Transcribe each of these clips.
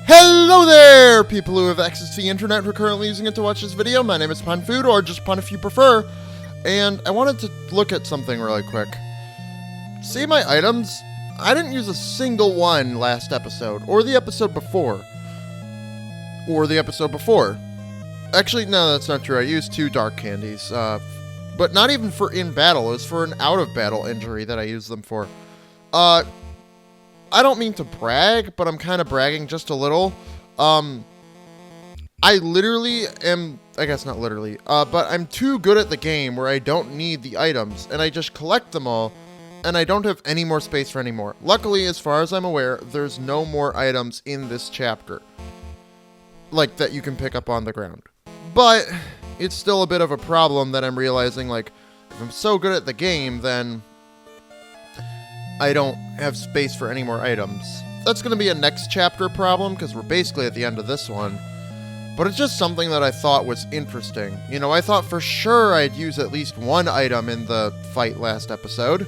Hello there, people who have access to the internet who are currently using it to watch this video. My name is Punfood, or just Pun if you prefer, and I wanted to look at something really quick. See my items? I didn't use a single one last episode, or the episode before. Actually, no, that's not true. I used 2 dark candies, but not even for in battle. It was for an out-of-battle injury that I used them for. I don't mean to brag, but I'm kind of bragging just a little. I literally am, I guess not literally, but I'm too good at the game where I don't need the items, and I just collect them all, and I don't have any more space for any more. Luckily, as far as I'm aware, there's no more items in this chapter, like, that you can pick up on the ground. But it's still a bit of a problem that I'm realizing, like, if I'm so good at the game, then I don't have space for any more items. That's going to be a next chapter problem, because we're basically at the end of this one. But it's just something that I thought was interesting. You know, I thought for sure I'd use at least one item in the fight last episode.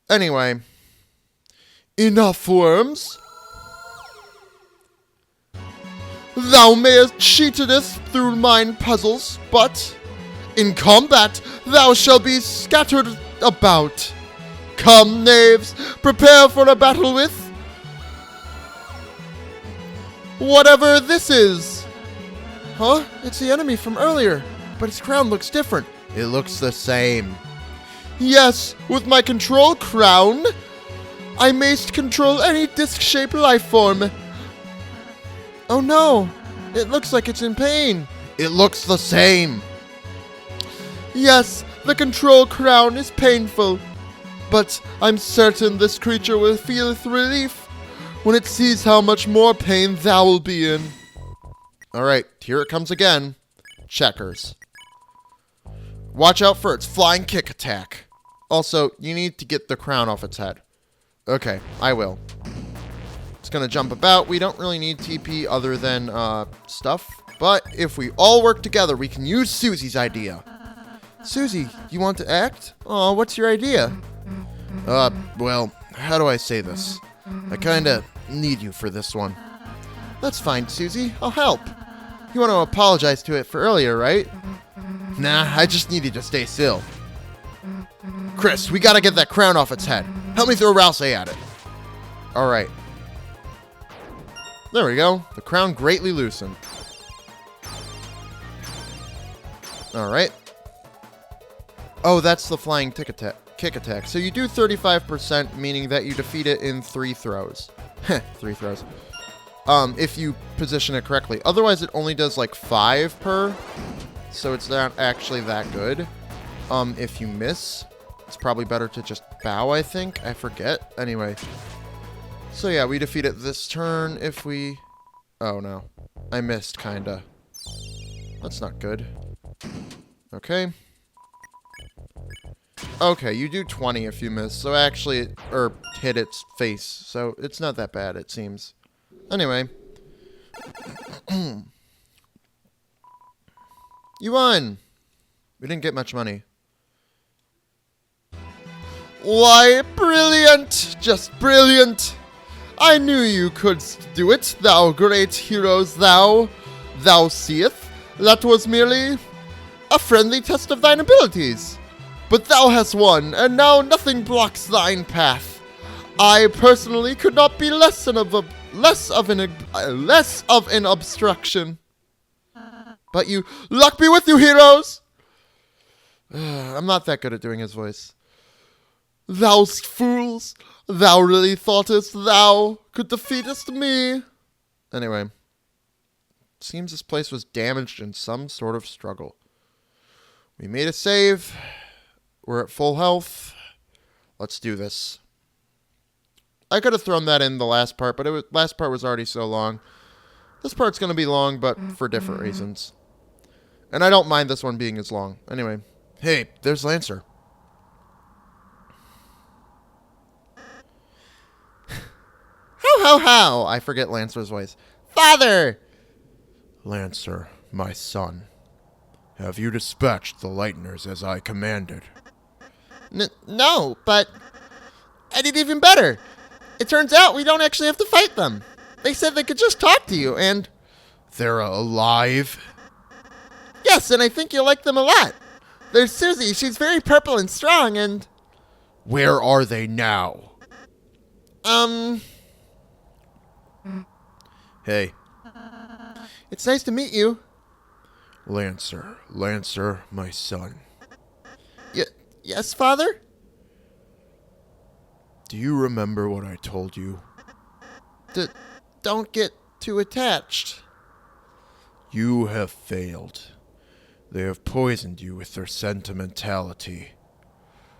Anyway. Enough worms! Thou mayest cheated us through mine puzzles, but in combat thou shalt be scattered about. Come, knaves, prepare for a battle with whatever this is. Huh? It's the enemy from earlier, but its crown looks different. It looks the same. Yes, with my control crown, I mayst control any disc-shaped life form. Oh no, it looks like it's in pain. It looks the same. Yes, the control crown is painful. But I'm certain this creature will feel relief when it sees how much more pain thou will be in. Alright, here it comes again. Checkers. Watch out for its flying kick attack. Also, you need to get the crown off its head. Okay, I will. It's gonna jump about. We don't really need TP other than stuff. But if we all work together, we can use Susie's idea. Susie, you want to act? Aw, what's your idea? Well, how do I say this? I kinda need you for this one. That's fine, Susie. I'll help. You want to apologize to it for earlier, right? Nah, I just need you to stay still. Chris, we gotta get that crown off its head. Help me throw Rouse at it. Alright. There we go. The crown greatly loosened. Alright. Oh, that's the flying kick attack. So you do 35%, meaning that you defeat it in 3 throws. 3 throws. If you position it correctly. Otherwise, it only does like 5 per. So it's not actually that good. If you miss, it's probably better to just bow, I think. I forget. Anyway. So yeah, we defeat it this turn if we... Oh, no. I missed, kinda. That's not good. Okay. Okay, you do 20 if you miss, so actually, or hit its face, so it's not that bad, it seems. Anyway. You won! We didn't get much money. Why, brilliant! Just brilliant! I knew you could do it, thou great heroes, thou. Thou seest, that was merely a friendly test of thine abilities. But thou hast won, and now nothing blocks thine path. I personally could not be less of an obstruction. But you, luck be with you, heroes! I'm not that good at doing his voice. Thou'st fools, thou really thoughtest thou could defeatest me. Anyway, seems this place was damaged in some sort of struggle. We made a save. We're at full health. Let's do this. I could have thrown that in the last part, but last part was already so long. This part's going to be long, but for different reasons. And I don't mind this one being as long. Anyway. Hey, there's Lancer. How? I forget Lancer's voice. Father! Lancer, my son. Have you dispatched the Lighteners as I commanded? No, but I did even better. It turns out we don't actually have to fight them. They said they could just talk to you, and... They're alive? Yes, and I think you'll like them a lot. There's Susie. She's very purple and strong, and... Where are they now? Hey. It's nice to meet you. Lancer, my son. Yes, Father? Do you remember what I told you? Don't get too attached. You have failed. They have poisoned you with their sentimentality.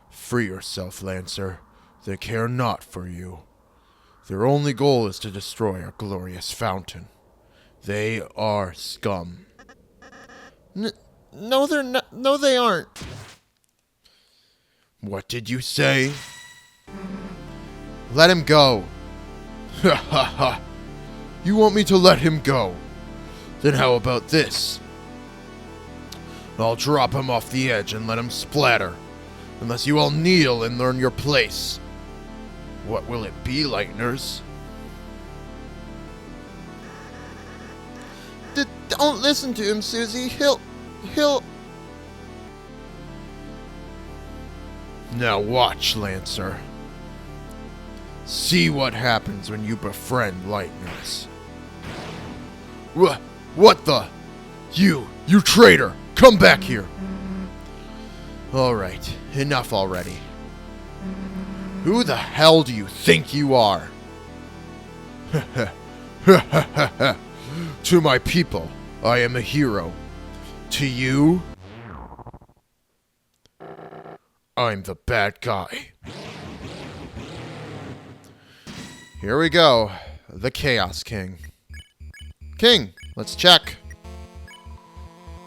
Free yourself, Lancer. They care not for you. Their only goal is to destroy our glorious fountain. They are scum. No, they're not. No, they aren't. What did you say? Let him go. Ha ha ha. You want me to let him go? Then how about this? I'll drop him off the edge and let him splatter. Unless you all kneel and learn your place. What will it be, Lightners? Don't listen to him, Susie. He'll... Now watch, Lancer. See what happens when you befriend Lightners. What the? You traitor! Come back here! Alright, enough already. Who the hell do you think you are? To my people, I am a hero. To you, I'm the bad guy. Here we go. The Chaos King. King, let's check.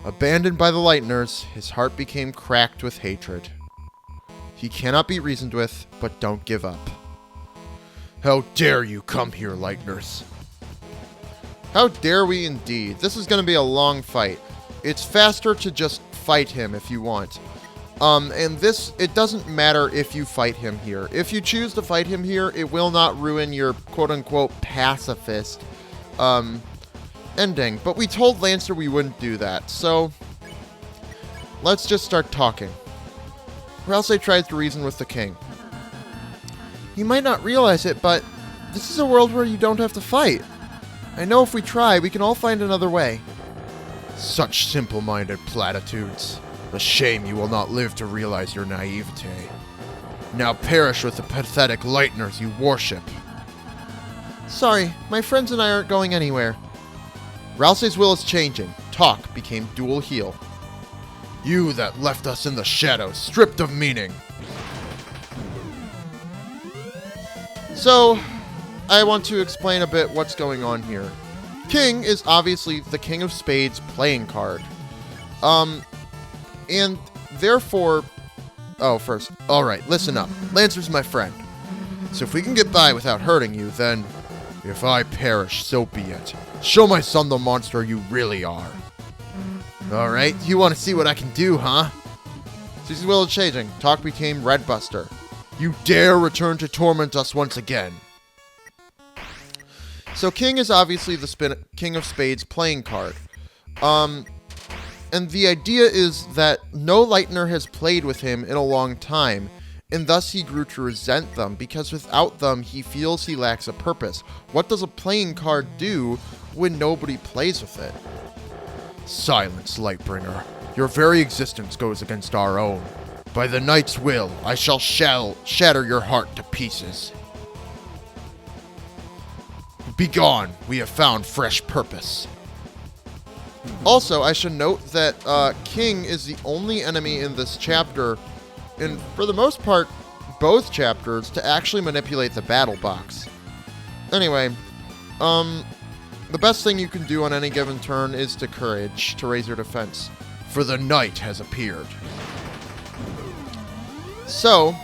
Abandoned by the Lightners, his heart became cracked with hatred. He cannot be reasoned with, but don't give up. How dare you come here, Lightners? How dare we indeed. This is going to be a long fight. It's faster to just fight him if you want. And this, it doesn't matter if you fight him here. If you choose to fight him here, it will not ruin your quote-unquote pacifist ending. But we told Lancer we wouldn't do that, so let's just start talking. Ralsei tries to reason with the king. You might not realize it, but this is a world where you don't have to fight. I know if we try, we can all find another way. Such simple-minded platitudes. A shame you will not live to realize your naivete. Now perish with the pathetic Lightners you worship. Sorry, my friends and I aren't going anywhere. Ralsei's will is changing. Talk became dual heel. You that left us in the shadows, stripped of meaning. So, I want to explain a bit what's going on here. King is obviously the King of Spades playing card. And therefore... Oh, first. Alright, listen up. Lancer's my friend. So if we can get by without hurting you, then... If I perish, so be it. Show my son the monster you really are. Alright, you want to see what I can do, huh? Susie's will is changing. Talk became Redbuster. You dare return to torment us once again. So King is obviously the King of Spades playing card. And the idea is that no Lightner has played with him in a long time, and thus he grew to resent them, because without them, he feels he lacks a purpose. What does a playing card do when nobody plays with it? Silence, Lightbringer. Your very existence goes against our own. By the Knight's will, I shall shatter your heart to pieces. Begone, we have found fresh purpose. Also, I should note that King is the only enemy in this chapter, and for the most part, both chapters, to actually manipulate the battle box. Anyway, the best thing you can do on any given turn is to courage, to raise your defense, for the Knight has appeared. So,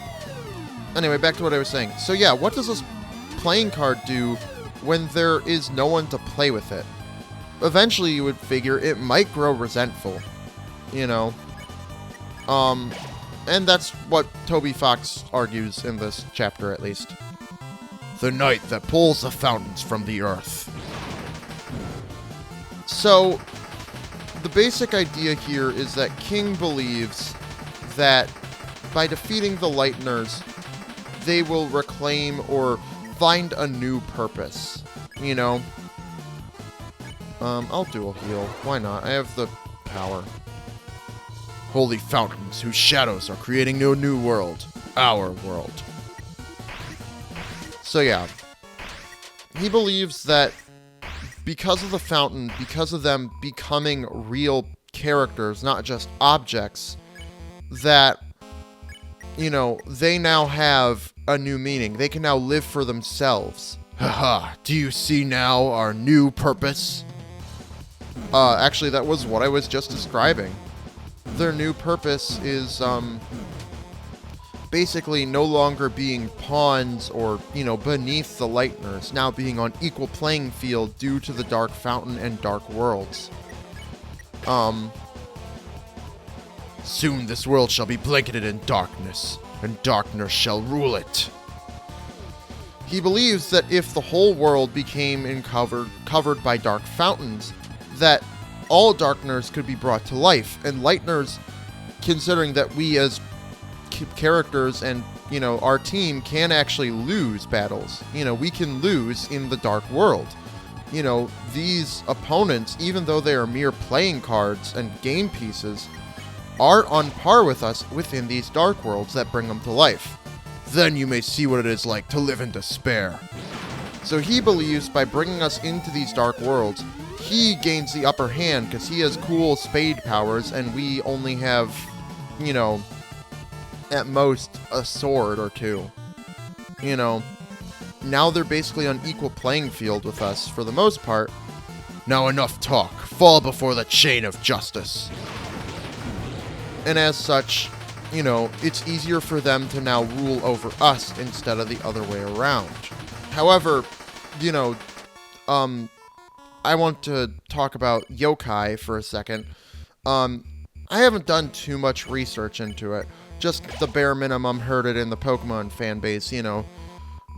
anyway, back to what I was saying. So yeah, what does this playing card do when there is no one to play with it? Eventually, you would figure it might grow resentful, you know. And that's what Toby Fox argues in this chapter, at least. The the night that pulls the fountains from the earth. So, the basic idea here is that King believes that by defeating the Lighteners, they will reclaim or find a new purpose. You know? I'll dual heal. Why not? I have the power. Holy fountains whose shadows are creating a new world. Our world. So yeah. He believes that because of the fountain, because of them becoming real characters, not just objects, that, you know, they now have a new meaning. They can now live for themselves. Haha, do you see now our new purpose? Actually, that was what I was just describing. Their new purpose is, basically no longer being pawns or, you know, beneath the Lighteners, now being on equal playing field due to the Dark Fountain and Dark Worlds. Soon this world shall be blanketed in darkness, and darkness shall rule it. He believes that if the whole world became covered by dark fountains, that all darkness could be brought to life, and Lighteners, considering that we as characters and, you know, our team can actually lose battles. You know, we can lose in the dark world. You know, these opponents, even though they are mere playing cards and game pieces, are on par with us within these dark worlds that bring them to life. Then you may see what it is like to live in despair. So he believes by bringing us into these dark worlds, he gains the upper hand because he has cool spade powers and we only have, you know, at most a sword or two. You know, now they're basically on equal playing field with us for the most part. Now enough talk. Fall before the chain of justice. And as such, you know, it's easier for them to now rule over us instead of the other way around. However, you know, I want to talk about yokai for a second. I haven't done too much research into it. Just the bare minimum, heard it in the Pokemon fan base, you know.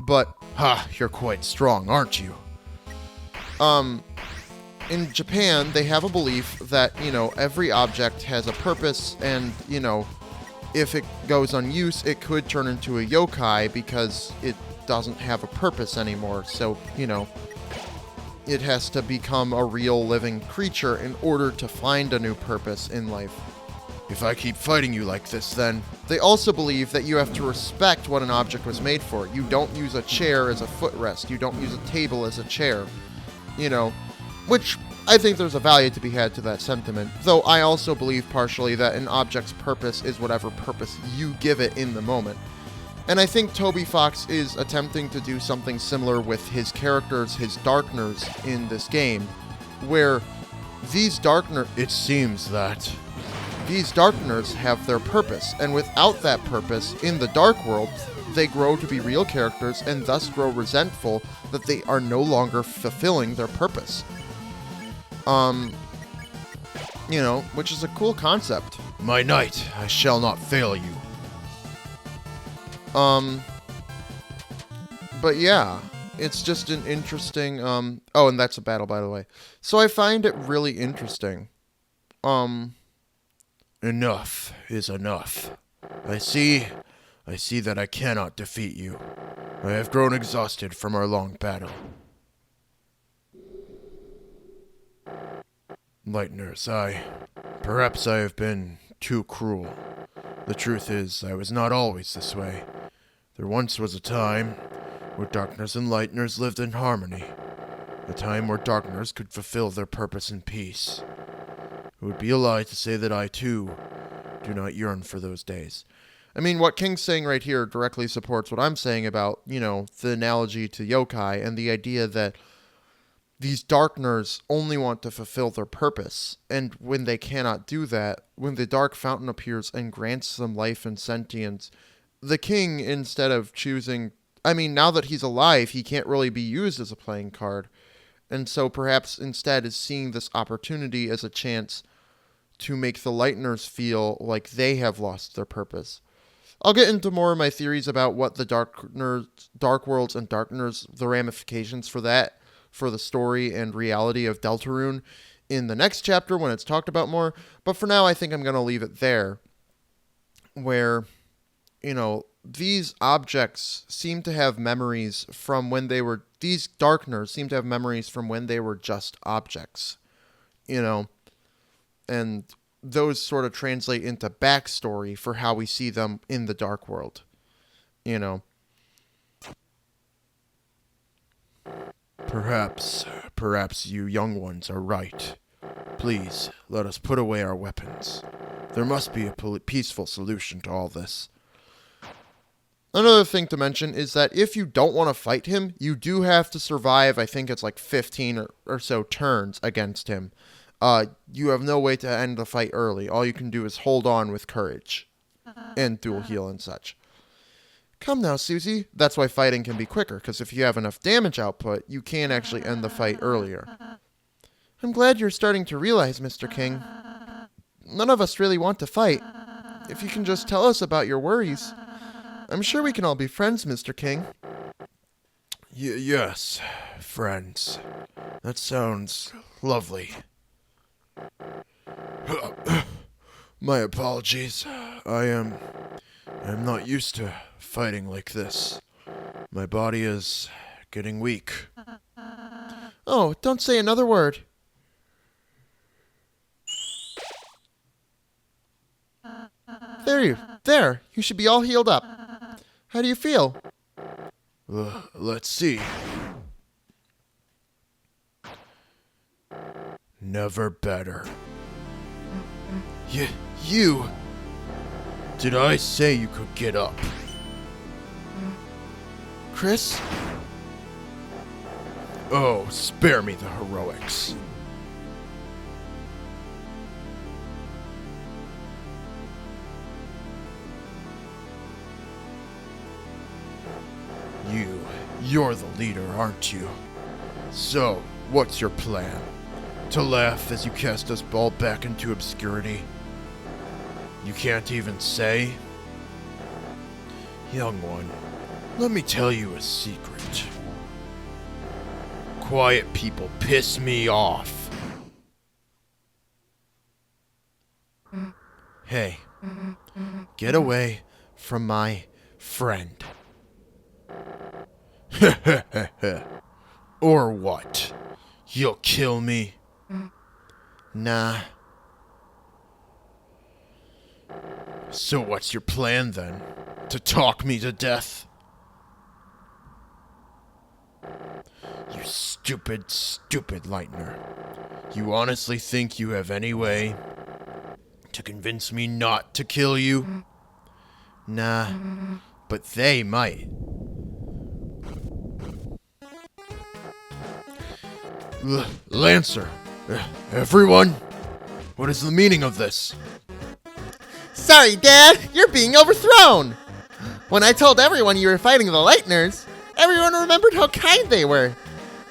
But, you're quite strong, aren't you? In Japan, they have a belief that, you know, every object has a purpose, and, you know, if it goes unused, it could turn into a yokai because it doesn't have a purpose anymore. So, you know, it has to become a real living creature in order to find a new purpose in life. If I keep fighting you like this, then... They also believe that you have to respect what an object was made for. You don't use a chair as a footrest. You don't use a table as a chair. You know, which I think there's a value to be had to that sentiment. Though I also believe partially that an object's purpose is whatever purpose you give it in the moment. And I think Toby Fox is attempting to do something similar with his characters, his Darkners, in this game, where these Darkners... It seems that... These Darkners have their purpose, and without that purpose, in the Dark World, they grow to be real characters and thus grow resentful that they are no longer fulfilling their purpose. You know, which is a cool concept. My knight, I shall not fail you. But yeah, it's just an interesting, oh, and that's a battle, by the way. So I find it really interesting. Enough is enough. I see that I cannot defeat you. I have grown exhausted from our long battle. Lighteners, perhaps I have been too cruel. The truth is, I was not always this way. There once was a time where Darkners and Lighteners lived in harmony. A time where Darkners could fulfill their purpose in peace. It would be a lie to say that I, too, do not yearn for those days. I mean, what King's saying right here directly supports what I'm saying about, you know, the analogy to yokai and the idea that these Darkners only want to fulfill their purpose. And when they cannot do that, when the Dark Fountain appears and grants them life and sentience, the King, instead of choosing... I mean, now that he's alive, he can't really be used as a playing card. And so perhaps instead is seeing this opportunity as a chance to make the Lighteners feel like they have lost their purpose. I'll get into more of my theories about what the Dark Worlds and Darkners, the ramifications for that, for the story and reality of Deltarune in the next chapter when it's talked about more. But for now, I think I'm going to leave it there, where, these objects seem to have memories from when they were, these Darkners seem to have memories from when they were just objects, and those sort of translate into backstory for how we see them in the Dark World, Perhaps you young ones are right. Please, let us put away our weapons. There must be a peaceful solution to all this. Another thing to mention is that if you don't want to fight him, you do have to survive, I think it's like 15 or so turns against him. You have no way to end the fight early. All you can do is hold on with courage and dual heal and such. Come now, Susie. That's why fighting can be quicker, because if you have enough damage output, you can actually end the fight earlier. I'm glad you're starting to realize, Mr. King. None of us really want to fight. If you can just tell us about your worries, I'm sure we can all be friends, Mr. King. Yes, friends. That sounds lovely. My apologies. I'm not used to fighting like this. My body is getting weak. Oh, don't say another word. There, you should be all healed up. How do you feel? Let's see. Never better. You... Did I say you could get up? Chris? Oh, spare me the heroics. You're the leader, aren't you? So, what's your plan? To laugh as you cast us all back into obscurity? You can't even say? Young one, let me tell you a secret. Quiet people piss me off. Hey, get away from my friend. Or what? You'll kill me? Nah. So what's your plan then? To talk me to death? You stupid Lightner. You honestly think you have any way to convince me not to kill you? Nah, but they might. Lancer, everyone, what is the meaning of this? Sorry, Dad, you're being overthrown. When I told everyone you were fighting the Lightners, everyone remembered how kind they were.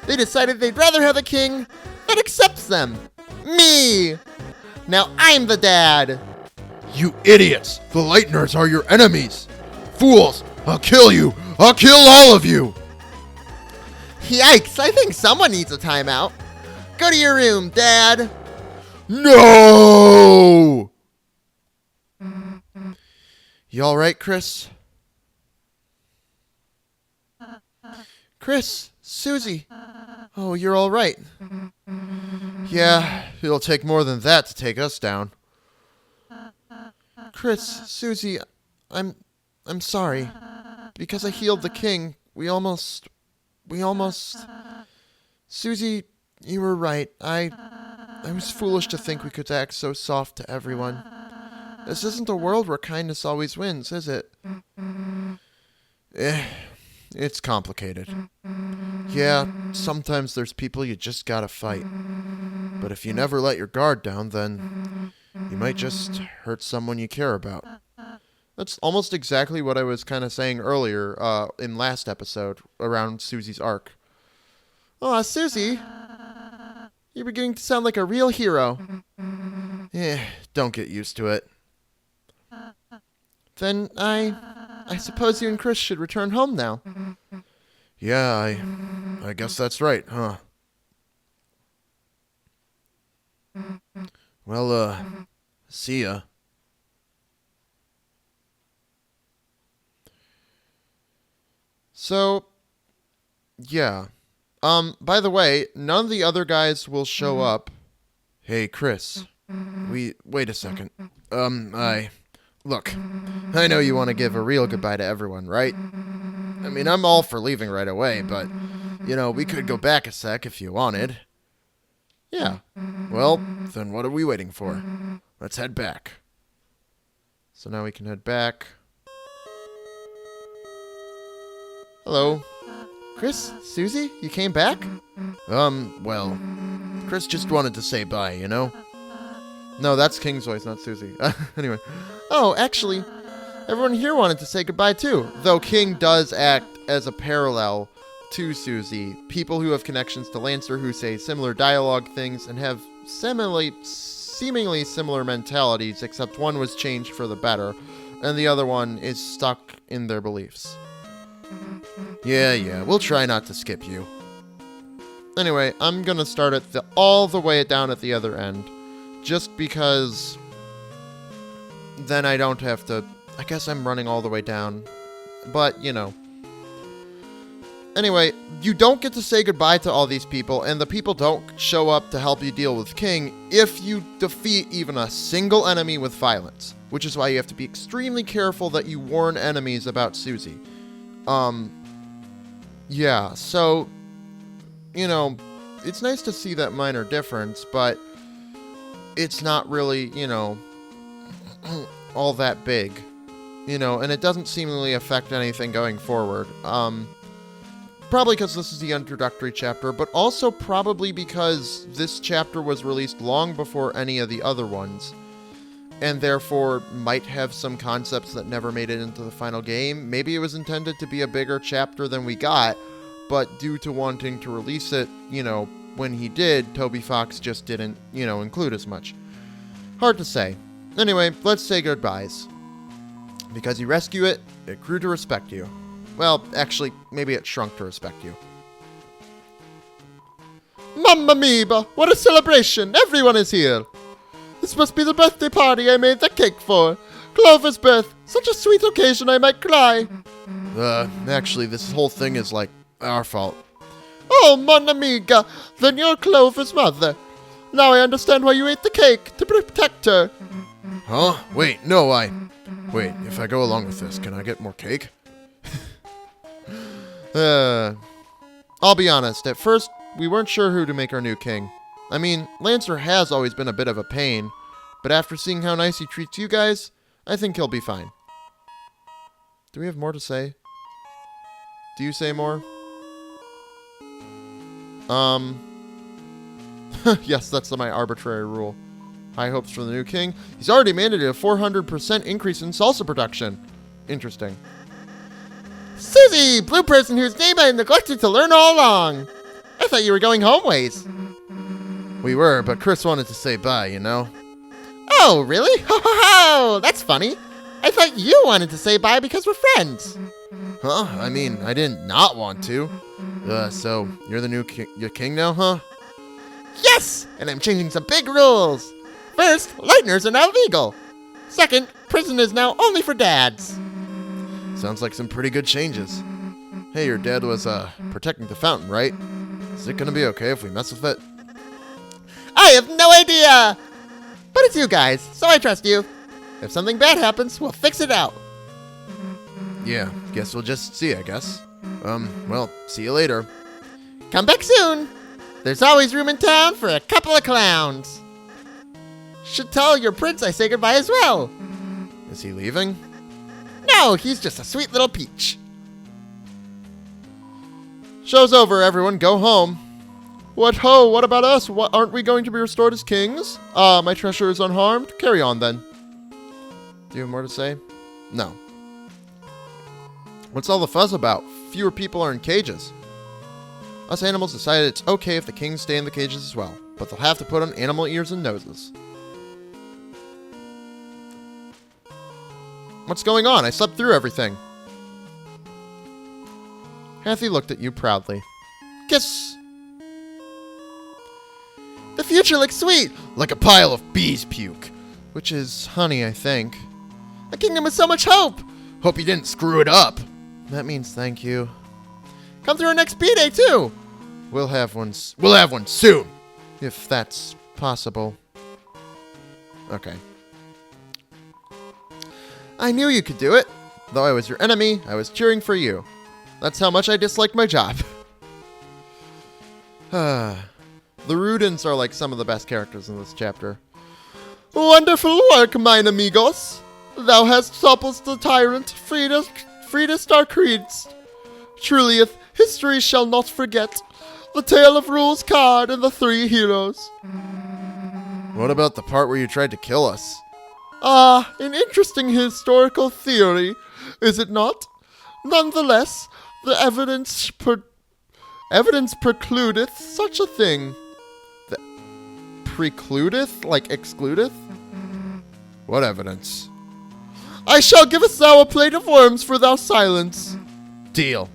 They decided they'd rather have a king that accepts them. Me! Now I'm the dad. You idiots! The Lightners are your enemies. Fools! I'll kill you! I'll kill all of you! Yikes, I think someone needs a timeout. Go to your room, Dad. No! You alright, Chris? Chris, Susie. Oh, you're alright. Yeah, it'll take more than that to take us down. Chris, Susie, I'm sorry. Because I healed the king, we almost... Susie, you were right. I was foolish to think we could act so soft to everyone. This isn't a world where kindness always wins, is it? It's complicated. Yeah, sometimes there's people you just gotta fight. But if you never let your guard down, then you might just hurt someone you care about. That's almost exactly what I was kind of saying earlier in last episode around Susie's arc. Aw, Susie, you're beginning to sound like a real hero. Don't get used to it. Then I suppose you and Chris should return home now. Yeah, I guess that's right, huh? Well, see ya. So, yeah. By the way, none of the other guys will show up. Hey, Chris. Wait a second. Look, I know you want to give a real goodbye to everyone, right? I mean, I'm all for leaving right away, but, we could go back a sec if you wanted. Yeah. Well, then what are we waiting for? Let's head back. So now we can head back. Hello. Chris? Susie? You came back? Well, Chris just wanted to say bye, No, that's King's voice, not Susie. Anyway. Oh, actually, everyone here wanted to say goodbye too. Though King does act as a parallel to Susie. People who have connections to Lancer who say similar dialogue things and have seemingly similar mentalities, except one was changed for the better, and the other one is stuck in their beliefs. Yeah, we'll try not to skip you. Anyway, I'm gonna start at all the way down at the other end, just because then I don't have to. I guess I'm running all the way down, but Anyway, you don't get to say goodbye to all these people, and the people don't show up to help you deal with King if you defeat even a single enemy with violence, which is why you have to be extremely careful that you warn enemies about Susie. Yeah, so, it's nice to see that minor difference, but it's not really, all that big, and it doesn't seemingly affect anything going forward. Probably because this is the introductory chapter, but also probably because this chapter was released long before any of the other ones, and therefore might have some concepts that never made it into the final game. Maybe it was intended to be a bigger chapter than we got, but due to wanting to release it, when he did, Toby Fox just didn't, include as much. Hard to say. Anyway, let's say goodbyes. Because you rescue it, it grew to respect you. Well, actually, maybe it shrunk to respect you. Mamma mia! What a celebration! Everyone is here! This must be the birthday party I made the cake for. Clover's birth. Such a sweet occasion I might cry. Actually, this whole thing is, our fault. Oh, mon amiga! Then you're Clover's mother. Now I understand why you ate the cake, to protect her. Huh? Wait, no, Wait, if I go along with this, can I get more cake? I'll be honest, at first, we weren't sure who to make our new king. I mean, Lancer has always been a bit of a pain, but after seeing how nice he treats you guys, I think he'll be fine. Do we have more to say? Do you say more? Yes, that's my arbitrary rule. High hopes for the new king. He's already mandated a 400% increase in salsa production. Interesting. Susie! Blue person whose name I neglected to learn all along. I thought you were going home ways. We were, but Chris wanted to say bye, Oh, really? Ho ho ho! That's funny. I thought you wanted to say bye because we're friends. Huh? I mean, I didn't not want to. So, you're the new king now, huh? Yes! And I'm changing some big rules. First, lighteners are now legal. Second, prison is now only for dads. Sounds like some pretty good changes. Hey, your dad was, protecting the fountain, right? Is it gonna be okay if we mess with it? I have no idea! But it's you guys, so I trust you. If something bad happens, we'll fix it out. Yeah, guess we'll just see, I guess. Well, see you later. Come back soon! There's always room in town for a couple of clowns. Should tell your prince I say goodbye as well. Is he leaving? No, he's just a sweet little peach. Show's over, everyone. Go home. What ho? What about us? What, aren't we going to be restored as kings? My treasure is unharmed. Carry on, then. Do you have more to say? No. What's all the fuss about? Fewer people are in cages. Us animals decided it's okay if the kings stay in the cages as well, but they'll have to put on animal ears and noses. What's going on? I slept through everything. Hathy looked at you proudly. Kiss. The future looks sweet, like a pile of bees' puke. Which is honey, I think. A kingdom with so much hope. Hope you didn't screw it up. That means thank you. Come through our next B-Day, too. We'll have one soon. If that's possible. Okay. I knew you could do it. Though I was your enemy, I was cheering for you. That's how much I disliked my job. The Rudens are like some of the best characters in this chapter. Wonderful work, mine amigos. Thou hast toppled the tyrant, freedest our creeds. Truly, if history shall not forget the tale of Rule's card and the 3 heroes. What about the part where you tried to kill us? Ah, an interesting historical theory, is it not? Nonetheless, the evidence precludeth such a thing. Precludeth? Like excludeth? What evidence? I shall give us thou a plate of worms for thou silence. Deal.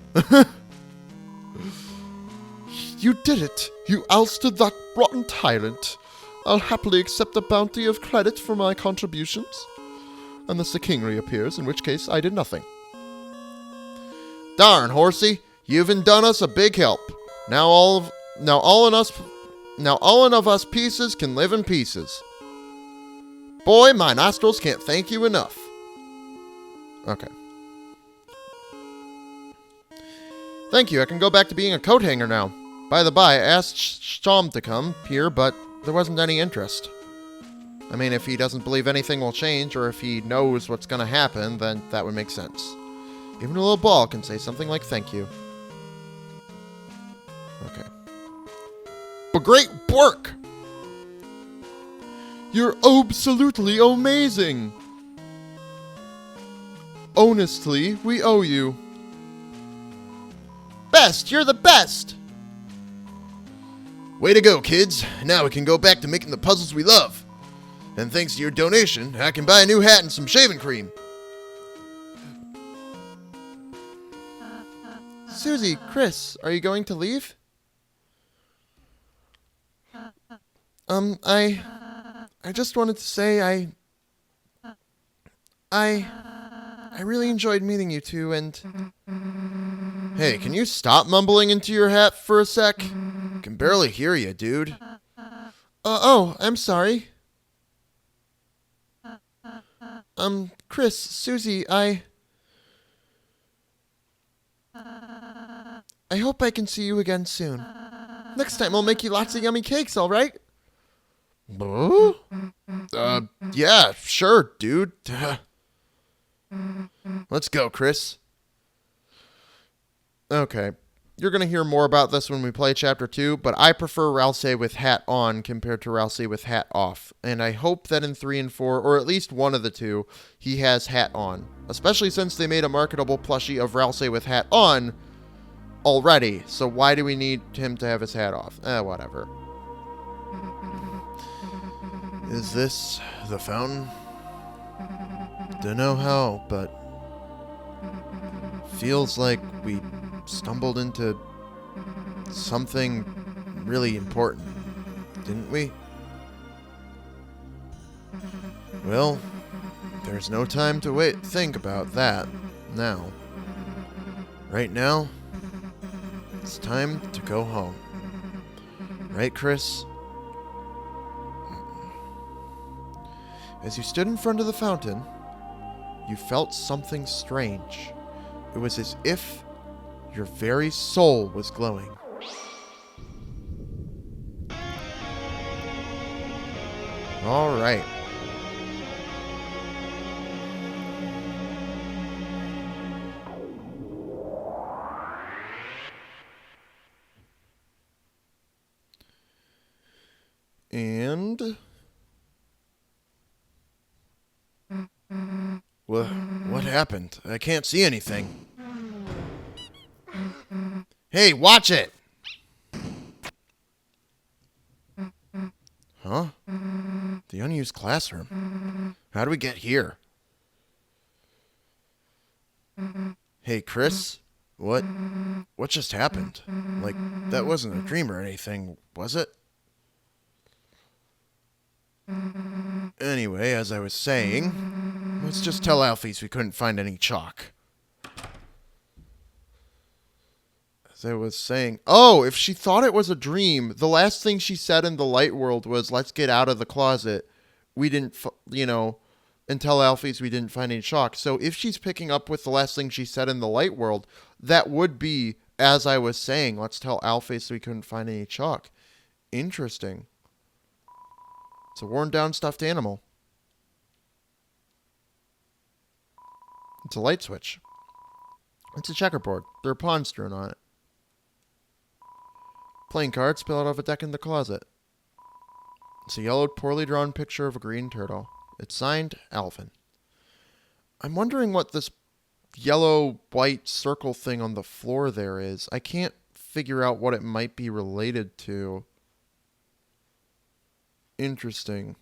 You did it. You ousted that rotten tyrant. I'll happily accept the bounty of credit for my contributions. Unless the king reappears, in which case I did nothing. Darn, Horsey, you've done us a big help. Now all of us pieces can live in pieces. Boy, my nostrils can't thank you enough. Okay. Thank you, I can go back to being a coat hanger now. By the by, I asked Shom to come here, but there wasn't any interest. I mean, if he doesn't believe anything will change, or if he knows what's gonna happen, then that would make sense. Even a little ball can say something like thank you. Okay. But great work! You're absolutely amazing! Honestly, we owe you. Best! You're the best! Way to go, kids. Now we can go back to making the puzzles we love. And thanks to your donation, I can buy a new hat and some shaving cream. Susie, Chris, are you going to leave? I just wanted to say I really enjoyed meeting you two, and... Hey, can you stop mumbling into your hat for a sec? I can barely hear you, dude. Oh, I'm sorry. Chris, Susie, I hope I can see you again soon. Next time I'll make you lots of yummy cakes, alright? Yeah, sure, dude. Let's go, Chris. Okay. You're going to hear more about this when we play Chapter 2, but I prefer Ralsei with hat on compared to Ralsei with hat off. And I hope that in 3 and 4, or at least one of the two, he has hat on. Especially since they made a marketable plushie of Ralsei with hat on already. So why do we need him to have his hat off? Whatever. Is this the fountain? Don't know how, but feels like we stumbled into something really important, didn't we? Well, there's no time to think about that now. Right now, it's time to go home. Right, Chris? As you stood in front of the fountain, you felt something strange. It was as if your very soul was glowing. All right. And... What happened? I can't see anything. Hey, watch it! Huh? The unused classroom. How do we get here? Hey, Chris? What? What just happened? Like, that wasn't a dream or anything, was it? Anyway, as I was saying, let's just tell Alphys we couldn't find any chalk. As I was saying, oh, if she thought it was a dream, the last thing she said in the light world was, let's get out of the closet. We didn't, and tell Alphys we didn't find any chalk. So if she's picking up with the last thing she said in the light world, that would be, as I was saying, let's tell Alphys we couldn't find any chalk. Interesting. It's a worn down stuffed animal. It's a light switch. It's a checkerboard. There are pawns strewn on it. Playing cards spill out of a deck in the closet. It's a yellowed, poorly drawn picture of a green turtle. It's signed, Alvin. I'm wondering what this yellow, white circle thing on the floor there is. I can't figure out what it might be related to. Interesting.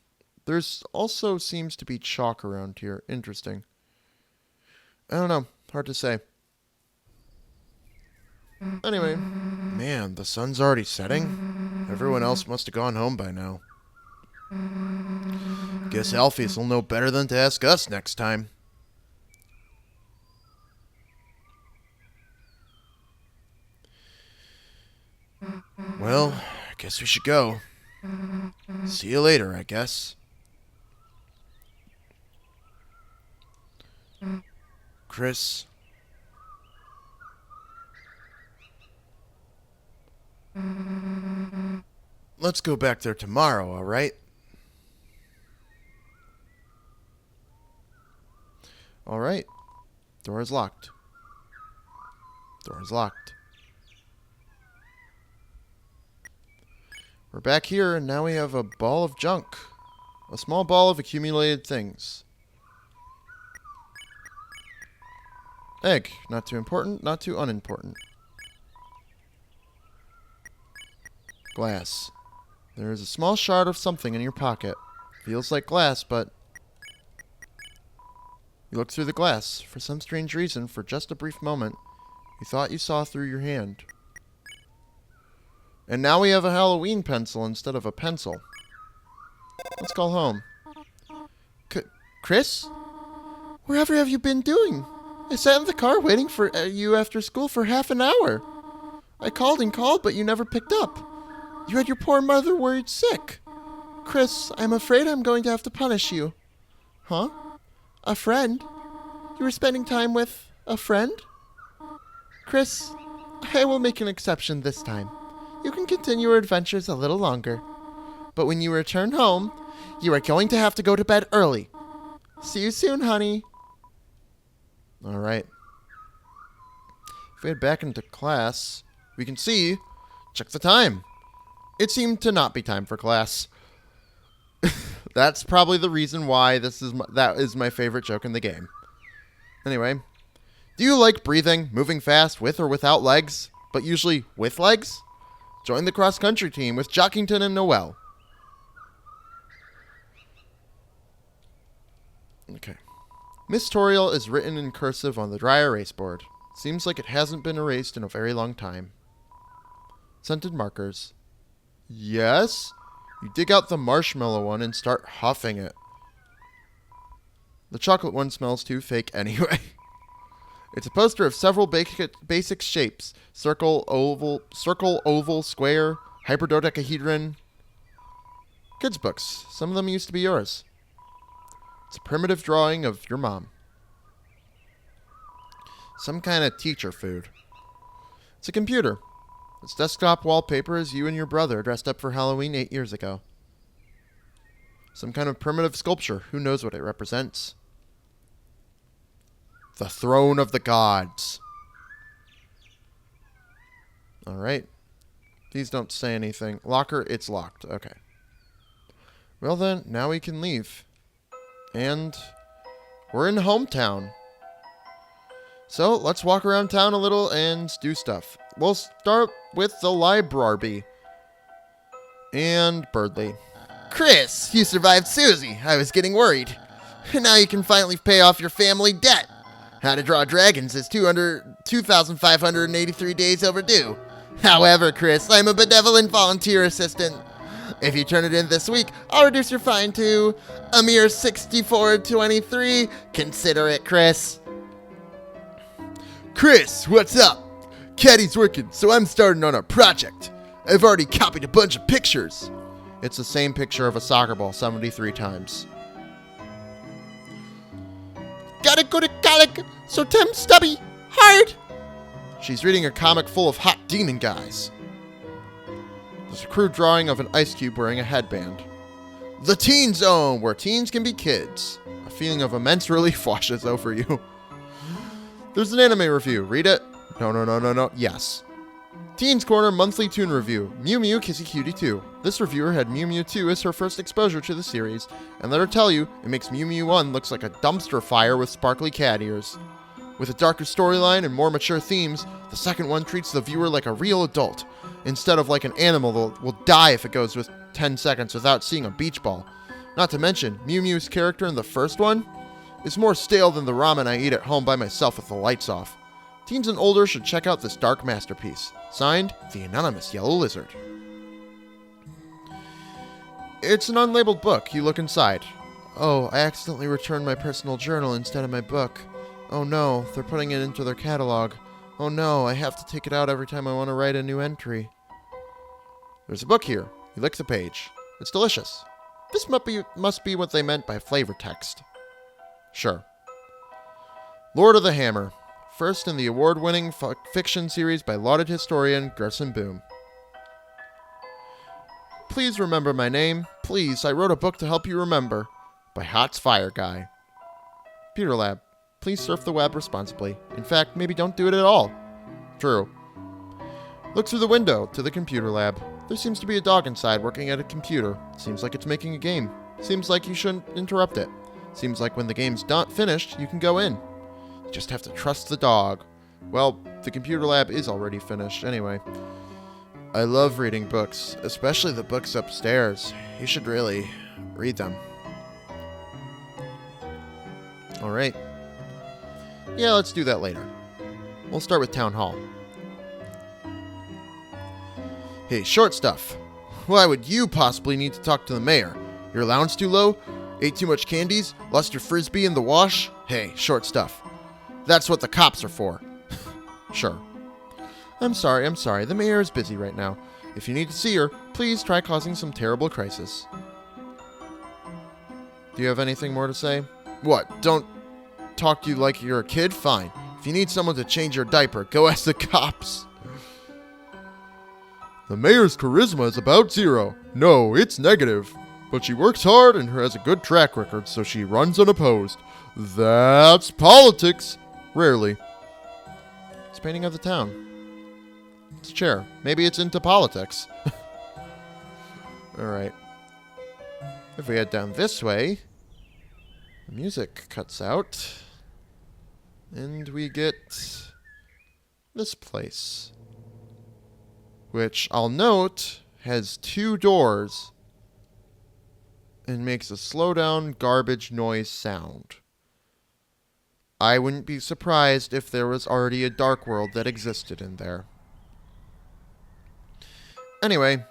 There's also seems to be chalk around here. Interesting. I don't know. Hard to say. Anyway. Man, the sun's already setting. Everyone else must have gone home by now. Guess Alphys will know better than to ask us next time. Well, I guess we should go. See you later, I guess. Chris. Let's go back there tomorrow, all right? All right. Door is locked. Door is locked. We're back here, and now we have a ball of junk. A small ball of accumulated things. Egg. Not too important, not too unimportant. Glass. There is a small shard of something in your pocket. Feels like glass, but... You look through the glass. For some strange reason, for just a brief moment, you thought you saw through your hand. And now we have a Halloween pencil instead of a pencil. Let's call home. Chris? Wherever have you been doing? I sat in the car waiting for you after school for half an hour. I called and called, but you never picked up. You had your poor mother worried sick. Chris, I'm afraid I'm going to have to punish you. Huh? A friend? You were spending time with a friend? Chris, I will make an exception this time. You can continue your adventures a little longer. But when you return home, you are going to have to go to bed early. See you soon, honey. All right. If we head back into class, we can see, check the time. It seemed to not be time for class. That's probably the reason why that is my favorite joke in the game. Anyway, do you like breathing, moving fast with or without legs, but usually with legs? Join the cross-country team with Jockington and Noel. Okay. Miss Toriel is written in cursive on the dry erase board. Seems like it hasn't been erased in a very long time. Scented markers. Yes? You dig out the marshmallow one and start huffing it. The chocolate one smells too fake anyway. It's a poster of several basic shapes. Circle, oval, square, hyperdodecahedron. Kids' books. Some of them used to be yours. It's a primitive drawing of your mom. Some kind of teacher food. It's a computer. Its desktop wallpaper is you and your brother dressed up for Halloween 8 years ago. Some kind of primitive sculpture. Who knows what it represents? The throne of the gods. Alright. These don't say anything. Locker, it's locked. Okay. Well then, now we can leave. And we're in hometown. So let's walk around town a little and do stuff. We'll start with the library. And Birdley. Chris, you survived Susie. I was getting worried. Now you can finally pay off your family debt. How to Draw Dragons is 2,583 days overdue. However, Chris, I'm a benevolent volunteer assistant. If you turn it in this week, I'll reduce your fine to a mere $64.23. Consider it, Chris. Chris, what's up? Caddy's working, so I'm starting on a project. I've already copied a bunch of pictures. It's the same picture of a soccer ball 73 times. Gotta go to Gallic, so Tim Stubby, hard. She's reading a comic full of hot demon guys. There's a crude drawing of an ice cube wearing a headband. The Teen Zone, where teens can be kids. A feeling of immense relief washes over you. There's an anime review. Read it? No. Yes. Teens Corner Monthly Toon Review. Mew Mew Kissy Cutie 2. This reviewer had Mew Mew 2 as her first exposure to the series, and let her tell you, it makes Mew Mew 1 looks like a dumpster fire with sparkly cat ears. With a darker storyline and more mature themes, the second one treats the viewer like a real adult, instead of like an animal that will die if it goes with 10 seconds without seeing a beach ball. Not to mention, Mew Mew's character in the first one is more stale than the ramen I eat at home by myself with the lights off. Teens and older should check out this dark masterpiece. Signed, the Anonymous Yellow Lizard. It's an unlabeled book. You look inside. Oh, I accidentally returned my personal journal instead of my book. Oh no, they're putting it into their catalog. Oh no, I have to take it out every time I want to write a new entry. There's a book here. You lick the page. It's delicious. This must be what they meant by flavor text. Sure. Lord of the Hammer. First in the award-winning fiction series by lauded historian Gerson Boom. Please remember my name. Please, I wrote a book to help you remember. By Hot's Fire Guy. Computer Lab. Please surf the web responsibly. In fact, maybe don't do it at all. True. Look through the window to the computer lab. There seems to be a dog inside working at a computer. Seems like it's making a game. Seems like you shouldn't interrupt it. Seems like when the game's finished, you can go in. You just have to trust the dog. Well, the computer lab is already finished anyway. I love reading books, especially the books upstairs. You should really read them. Alright. Yeah, let's do that later. We'll start with Town Hall. Hey, short stuff. Why would you possibly need to talk to the mayor? Your allowance too low? Ate too much candies? Lost your frisbee in the wash? Hey, short stuff. That's what the cops are for. Sure. I'm sorry. The mayor is busy right now. If you need to see her, please try causing some terrible crisis. Do you have anything more to say? What? Don't talk to you like you're a kid? Fine. If you need someone to change your diaper, go ask the cops. The mayor's charisma is about zero. No, it's negative. But she works hard and has a good track record, so she runs unopposed. That's politics. Rarely. It's a painting of the town. It's a chair. Maybe it's into politics. Alright. If we head down this way, the music cuts out. And we get this place. Which, I'll note, has 2 doors and makes a slow-down garbage noise sound. I wouldn't be surprised if there was already a dark world that existed in there. Anyway.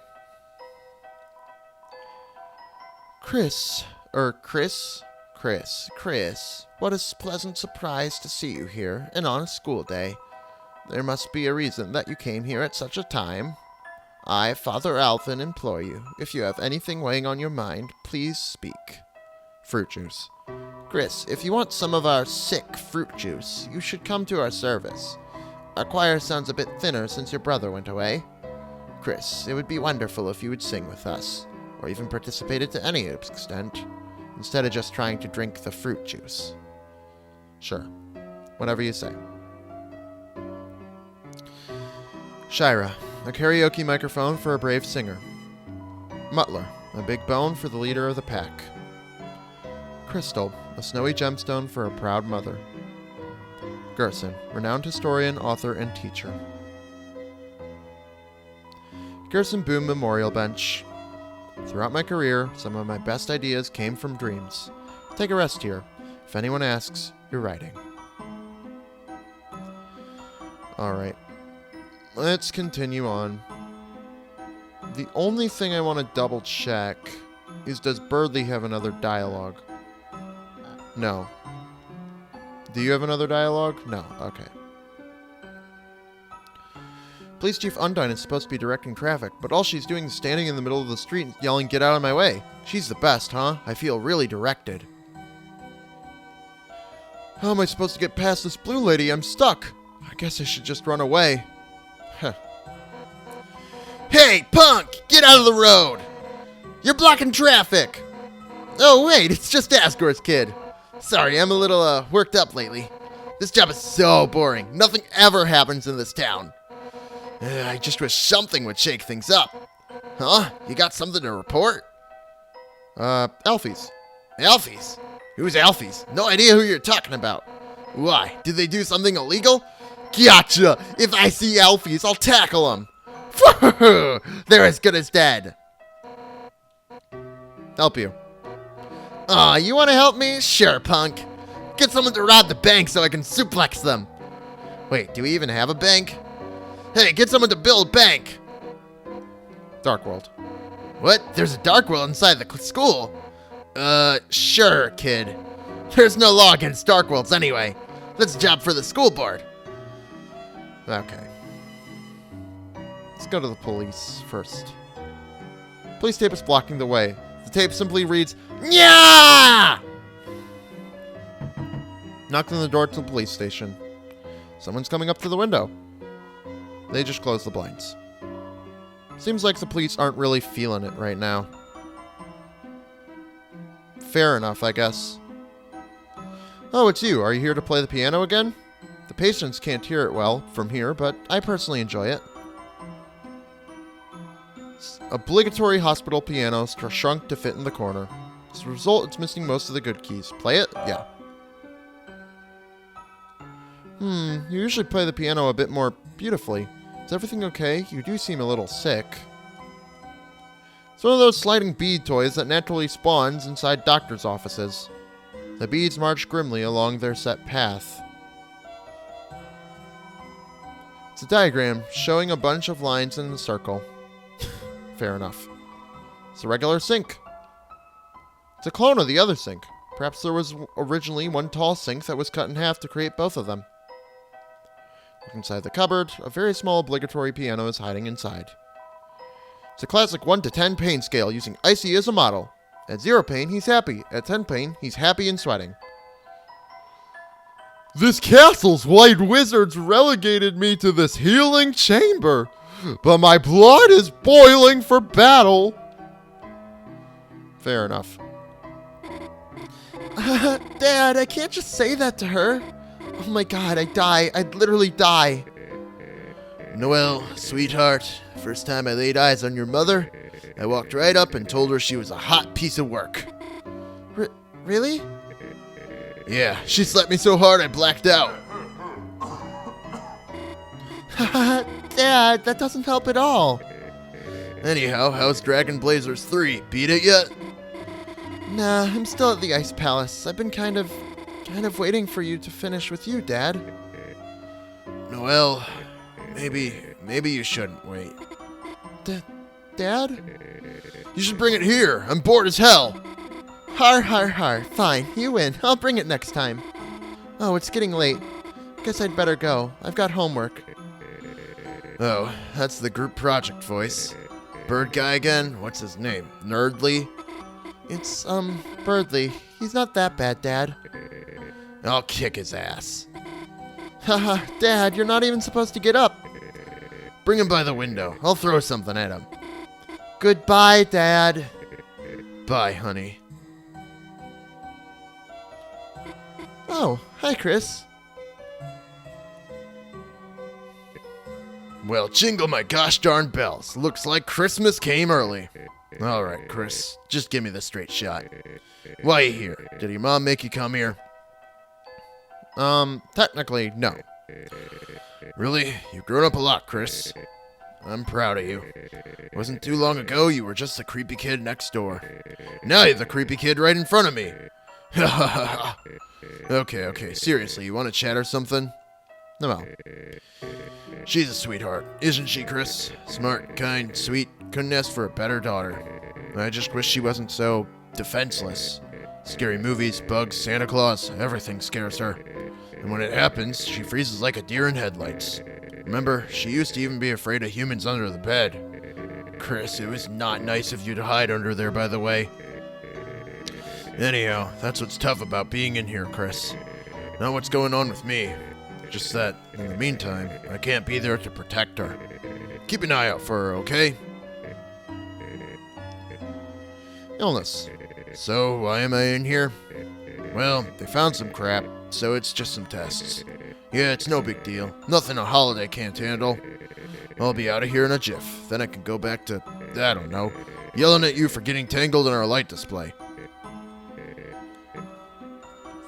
Chris, what a pleasant surprise to see you here, and on a school day. There must be a reason that you came here at such a time. I, Father Alvin, implore you, if you have anything weighing on your mind, please speak. Fruit juice. Chris, if you want some of our sick fruit juice, you should come to our service. Our choir sounds a bit thinner since your brother went away. Chris, it would be wonderful if you would sing with us, or even participated to any extent, instead of just trying to drink the fruit juice. Sure. Whatever you say. Shira, a karaoke microphone for a brave singer. Mutler, a big bone for the leader of the pack. Crystal, a snowy gemstone for a proud mother. Gerson, renowned historian, author, and teacher. Gerson Boom Memorial Bench. Throughout my career, some of my best ideas came from dreams. Take a rest here. If anyone asks, you're writing. Alright. Let's continue on. The only thing I want to double check is, does Birdley have another dialogue? No. Do you have another dialogue? No. Okay. Police Chief Undyne is supposed to be directing traffic, but all she's doing is standing in the middle of the street yelling, "Get out of my way." She's the best, huh? I feel really directed. How am I supposed to get past this blue lady? I'm stuck. I guess I should just run away. Huh. Hey, punk! Get out of the road! You're blocking traffic! Oh, wait, it's just Asgore's kid. Sorry, I'm a little, worked up lately. This job is so boring. Nothing ever happens in this town. I just wish something would shake things up. Huh? You got something to report? Alfies. Alfies? Who's Alfies? No idea who you're talking about. Why? Did they do something illegal? Gotcha! If I see Alfies, I'll tackle them. They're as good as dead. Help you. Aw, you want to help me? Sure, punk. Get someone to rob the bank so I can suplex them. Wait, do we even have a bank? Hey, get someone to build a bank. Dark World. What? There's a Dark World inside the school? Sure, kid. There's no law against Dark Worlds anyway. That's a job for the school board. Okay. Let's go to the police first. Police tape is blocking the way. The tape simply reads, "Nya!" Knocked on the door to the police station. Someone's coming up to the window. They just closed the blinds. Seems like the police aren't really feeling it right now. Fair enough, I guess. Oh, it's you. Are you here to play the piano again? The patients can't hear it well from here, but I personally enjoy it. Obligatory hospital piano shrunk to fit in the corner. As a result, it's missing most of the good keys. Play it? Yeah. You usually play the piano a bit more beautifully. Is everything okay? You do seem a little sick. It's one of those sliding bead toys that naturally spawns inside doctors' offices. The beads march grimly along their set path. It's a diagram showing a bunch of lines in a circle. Fair enough. It's a regular sink. It's a clone of the other sink. Perhaps there was originally one tall sink that was cut in half to create both of them. Look inside the cupboard. A very small obligatory piano is hiding inside. It's a classic 1 to 10 pain scale using Icy as a model. At 0 pain, he's happy. At 10 pain, he's happy and sweating. This castle's white wizards relegated me to this healing chamber, but my blood is boiling for battle. Fair enough. Dad, I can't just say that to her. Oh my god, I'd literally die. Noelle, sweetheart, first time I laid eyes on your mother, I walked right up and told her she was a hot piece of work. Really? Yeah, she slapped me so hard I blacked out. Dad, that doesn't help at all. Anyhow, how's Dragon Blazers 3? Beat it yet? Nah, I'm still at the Ice Palace. I've been kind of waiting for you to finish with you, Dad. Noelle, maybe you shouldn't wait. Dad? You should bring it here. I'm bored as hell. Har. Fine, you win. I'll bring it next time. Oh, it's getting late. Guess I'd better go. I've got homework. Oh, that's the group project voice. Bird guy again? What's his name? Nerdly? It's, Birdley. He's not that bad, Dad. I'll kick his ass. Haha, Dad, you're not even supposed to get up. Bring him by the window. I'll throw something at him. Goodbye, Dad. Bye, honey. Oh, hi, Chris. Well, jingle my gosh darn bells. Looks like Christmas came early. All right, Chris, just give me the straight shot. Why are you here? Did your mom make you come here? Technically, no. Really? You've grown up a lot, Chris. I'm proud of you. It wasn't too long ago you were just the creepy kid next door. Now you're the creepy kid right in front of me. Okay, seriously, you want to chat or something? Well, she's a sweetheart, isn't she, Chris? Smart, kind, sweet. Couldn't ask for a better daughter. I just wish she wasn't so defenseless. Scary movies, bugs, Santa Claus, everything scares her. And when it happens, she freezes like a deer in headlights. Remember, she used to even be afraid of humans under the bed. Chris, it was not nice of you to hide under there, by the way. Anyhow, that's what's tough about being in here, Chris. Not what's going on with me. Just that, in the meantime, I can't be there to protect her. Keep an eye out for her, okay? Illness. So, why am I in here? Well, they found some crap, so it's just some tests. Yeah, it's no big deal. Nothing a holiday can't handle. I'll be out of here in a jiff. Then I can go back to, I don't know, yelling at you for getting tangled in our light display.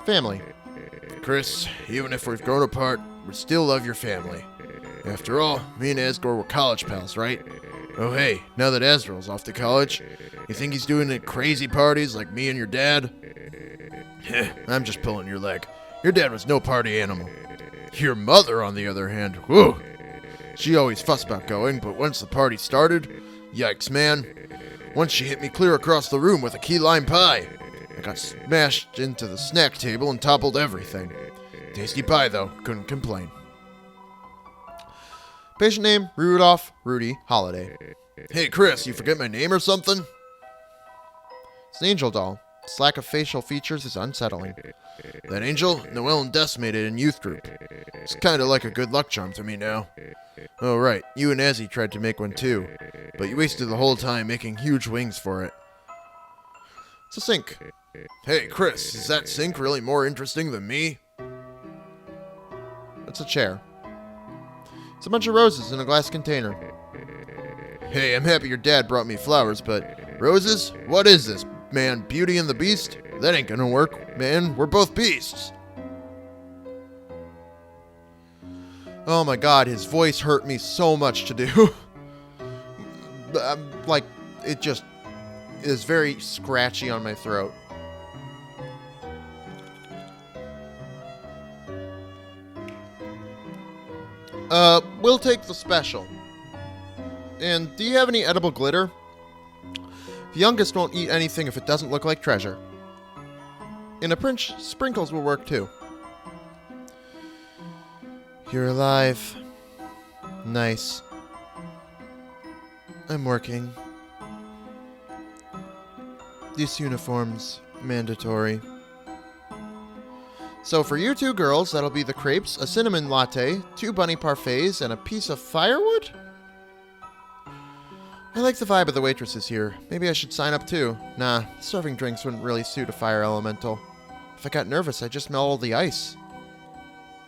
Family. Chris, even if we've grown apart, we still love your family. After all, me and Asgore were college pals, right? Oh hey, now that Asriel's off to college, you think he's doing at crazy parties like me and your dad? I'm just pulling your leg. Your dad was no party animal. Your mother, on the other hand, whew. She always fussed about going, but once the party started, yikes, man. Once she hit me clear across the room with a key lime pie. I got smashed into the snack table and toppled everything. Tasty pie, though. Couldn't complain. Patient name, Rudy Holiday. Hey, Chris, you forget my name or something? It's an angel doll. Its lack of facial features is unsettling. That angel, Noelle and Decimated in youth group. It's kind of like a good luck charm to me now. Oh, right. You and Azzy tried to make one, too. But you wasted the whole time making huge wings for it. It's a sink. Hey, Chris, is that sink really more interesting than me? It's a chair. It's a bunch of roses in a glass container. Hey, I'm happy your dad brought me flowers, but roses? What is this, man? Beauty and the Beast? That ain't gonna work, man. We're both beasts. Oh my god, his voice hurt me so much to do. Like, it just is very scratchy on my throat. We'll take the special. And do you have any edible glitter? The youngest won't eat anything if it doesn't look like treasure. In a pinch, sprinkles will work too. You're alive. Nice. I'm working. This uniform's mandatory. So for you two girls, that'll be the crepes, a cinnamon latte, 2 bunny parfaits, and a piece of firewood? I like the vibe of the waitresses here. Maybe I should sign up too. Nah, serving drinks wouldn't really suit a fire elemental. If I got nervous, I'd just melt all the ice.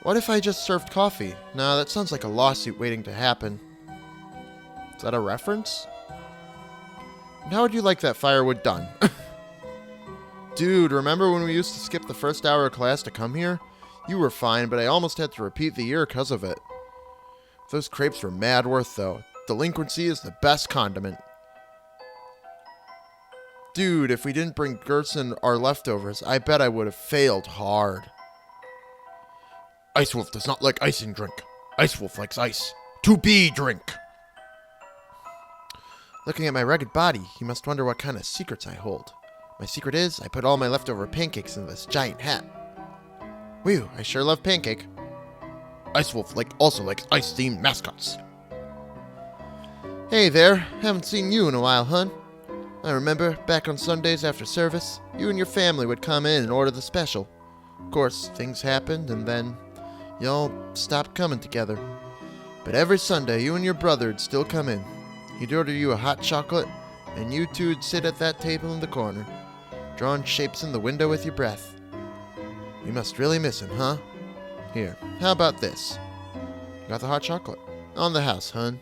What if I just served coffee? Nah, that sounds like a lawsuit waiting to happen. Is that a reference? And how would you like that firewood done? Dude, remember when we used to skip the first hour of class to come here? You were fine, but I almost had to repeat the year because of it. Those crepes were mad worth, though. Delinquency is the best condiment. Dude, if we didn't bring Gerson our leftovers, I bet I would have failed hard. Ice Wolf does not like icing drink. Ice Wolf likes ice. To be drink. Looking at my rugged body, you must wonder what kind of secrets I hold. My secret is, I put all my leftover pancakes in this giant hat. Whew, I sure love pancake. Ice Wolf also likes ice-themed mascots. Hey there, haven't seen you in a while, hun. I remember, back on Sundays after service, you and your family would come in and order the special. Of course, things happened, and then y'all stopped coming together. But every Sunday, you and your brother would still come in. He'd order you a hot chocolate, and you two would sit at that table in the corner, drawing shapes in the window with your breath. You must really miss him, huh? Here, how about this? Got the hot chocolate. On the house, hun.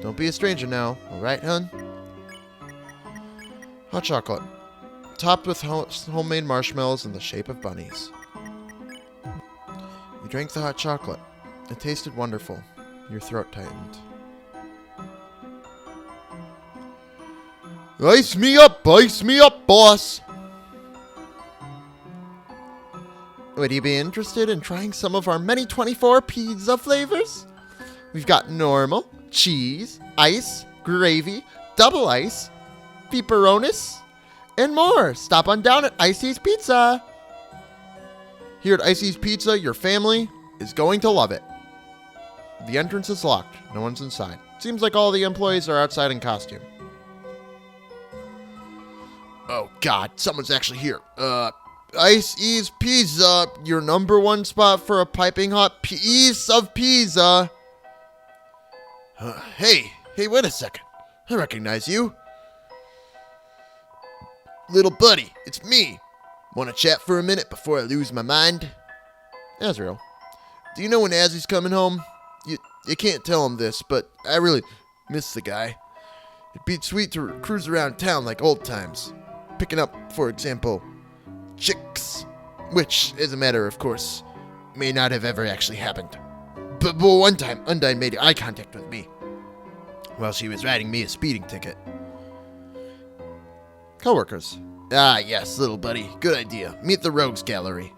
Don't be a stranger now, alright, hun? Hot chocolate. Topped with homemade marshmallows in the shape of bunnies. You drank the hot chocolate. It tasted wonderful. Your throat tightened. Ice me up, boss! Would you be interested in trying some of our many 24 pizza flavors? We've got normal, cheese, ice, gravy, double ice, pepperonis, and more. Stop on down at Icy's Pizza. Here at Icy's Pizza, your family is going to love it. The entrance is locked. No one's inside. Seems like all the employees are outside in costume. Oh God, someone's actually here. Icy's Pizza, your number one spot for a piping hot piece of pizza. Hey, wait a second. I recognize you. Little buddy, it's me. Want to chat for a minute before I lose my mind? Azrael, do you know when Azzy's coming home? You can't tell him this, but I really miss the guy. It'd be sweet to cruise around town like old times. Picking up, for example, chicks. Which, as a matter of course, may not have ever actually happened. But one time, Undyne made eye contact with me while she was writing me a speeding ticket. Coworkers. Ah, yes, little buddy. Good idea. Meet the Rogues Gallery.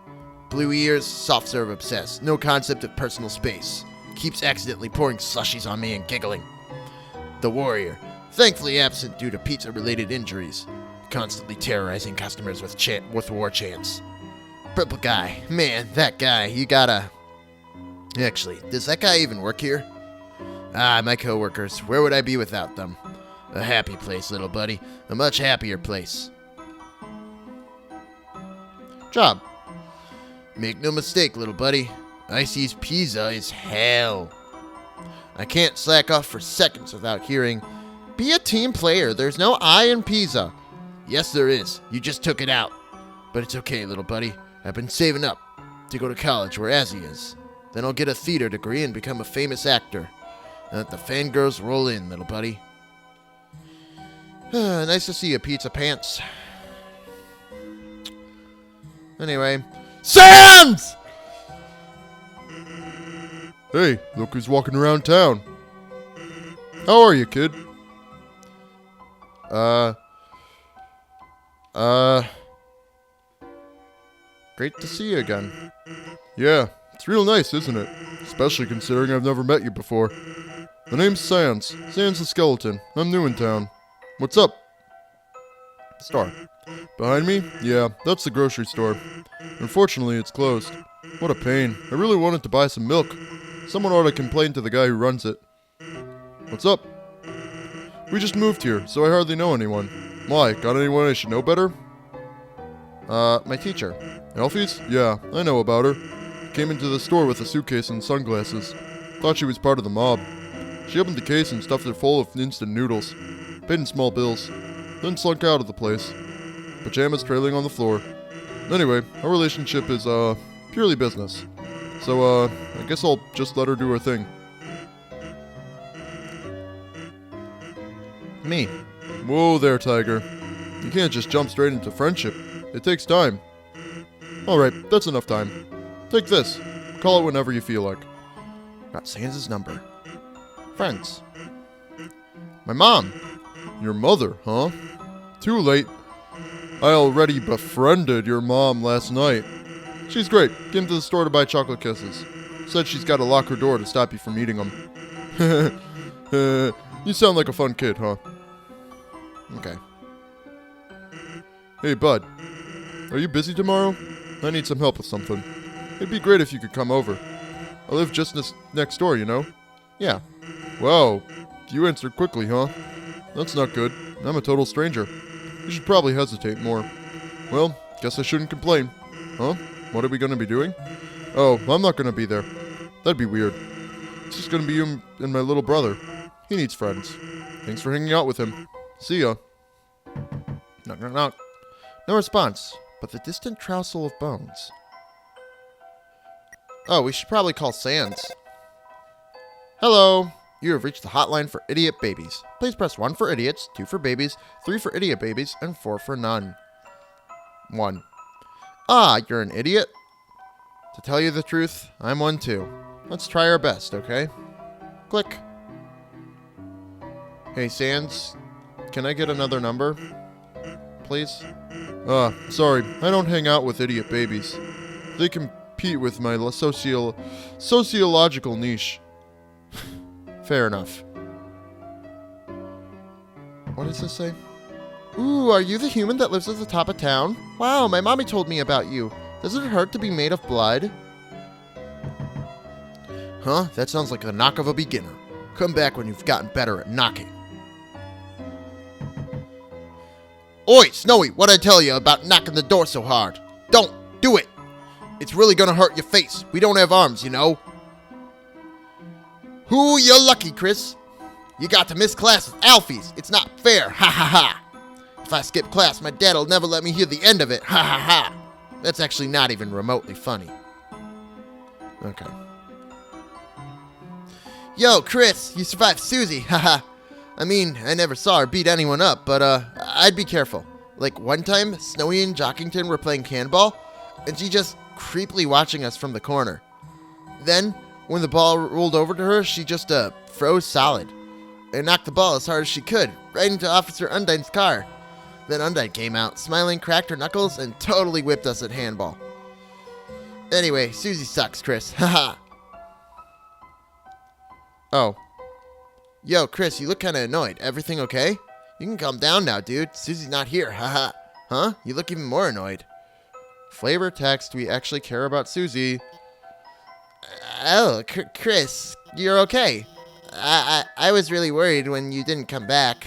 Blue ears, soft serve obsessed. No concept of personal space. Keeps accidentally pouring slushies on me and giggling. The Warrior. Thankfully absent due to pizza-related injuries. Constantly terrorizing customers with war chants. Purple Guy. Man, that guy. You gotta... Actually, does that guy even work here? Ah, my coworkers. Where would I be without them? A happy place, little buddy. A much happier place. Job. Make no mistake, little buddy. Icy's Pizza is hell. I can't slack off for seconds without hearing, "Be a team player. There's no I in pizza." Yes, there is. You just took it out. But it's okay, little buddy. I've been saving up to go to college where Azzy is. Then I'll get a theater degree and become a famous actor. And let the fangirls roll in, little buddy. Nice to see you, Pizza Pants. Anyway. Sans! Hey, look who's walking around town. How are you, kid? Great to see you again. Yeah, it's real nice, isn't it? Especially considering I've never met you before. The name's Sans the Skeleton. I'm new in town. What's up? Store. Behind me? Yeah, that's the grocery store. Unfortunately, it's closed. What a pain. I really wanted to buy some milk. Someone ought to complain to the guy who runs it. What's up? We just moved here, so I hardly know anyone. Why? Got anyone I should know better? My teacher. Elfie's? Yeah, I know about her. Came into the store with a suitcase and sunglasses. Thought she was part of the mob. She opened the case and stuffed it full of instant noodles. Paid in small bills. Then slunk out of the place. Pajamas trailing on the floor. Anyway, our relationship is, purely business. So, I guess I'll just let her do her thing. Me. Whoa there, Tiger. You can't just jump straight into friendship. It takes time. Alright, that's enough time. Take this. Call it whenever you feel like. Got Sans' number. Friends. My mom. Your mother, huh? Too late. I already befriended your mom last night. She's great. Came to the store to buy chocolate kisses. Said she's got to lock her door to stop you from eating them. You sound like a fun kid, huh? Okay. Hey, bud. Are you busy tomorrow? I need some help with something. It'd be great if you could come over. I live just next door, you know? Yeah. Wow. You answered quickly, huh? That's not good. I'm a total stranger. You should probably hesitate more. Well, guess I shouldn't complain. Huh? What are we going to be doing? Oh, I'm not going to be there. That'd be weird. It's just going to be you and my little brother. He needs friends. Thanks for hanging out with him. See ya. Knock, knock, knock. No response, but the distant trousel of bones. Oh, we should probably call Sans. Hello. You have reached the hotline for idiot babies. Please press 1 for idiots, 2 for babies, 3 for idiot babies, and 4 for none. 1. Ah, you're an idiot? To tell you the truth, I'm one too. Let's try our best, okay? Click. Hey, Sans, can I get another number? Please? Sorry, I don't hang out with idiot babies. They compete with my sociological niche. Fair enough. What does this say? Ooh, are you the human that lives at the top of town? Wow, my mommy told me about you. Does it hurt to be made of blood? Huh? That sounds like the knock of a beginner. Come back when you've gotten better at knocking. Oi, Snowy, what'd I tell you about knocking the door so hard? Don't do it. It's really gonna hurt your face. We don't have arms, you know. Who, you're lucky, Chris. You got to miss class with Alfies. It's not fair. Ha ha ha. If I skip class, my dad'll never let me hear the end of it. Ha ha ha. That's actually not even remotely funny. Okay. Yo, Chris, you survived Susie. Haha. I mean, I never saw her beat anyone up, but I'd be careful. Like one time, Snowy and Jockington were playing cannonball, and she just creepily watching us from the corner. Then, when the ball rolled over to her, she just froze solid and knocked the ball as hard as she could right into Officer Undine's car. Then Undine came out, smiling, cracked her knuckles, and totally whipped us at handball. Anyway, Susie sucks, Chris. Haha. Oh. Yo, Chris, you look kind of annoyed. Everything okay? You can calm down now, dude. Susie's not here. Haha. Huh? You look even more annoyed. Flavor text, we actually care about Susie. Oh, Chris, you're okay. I was really worried when you didn't come back.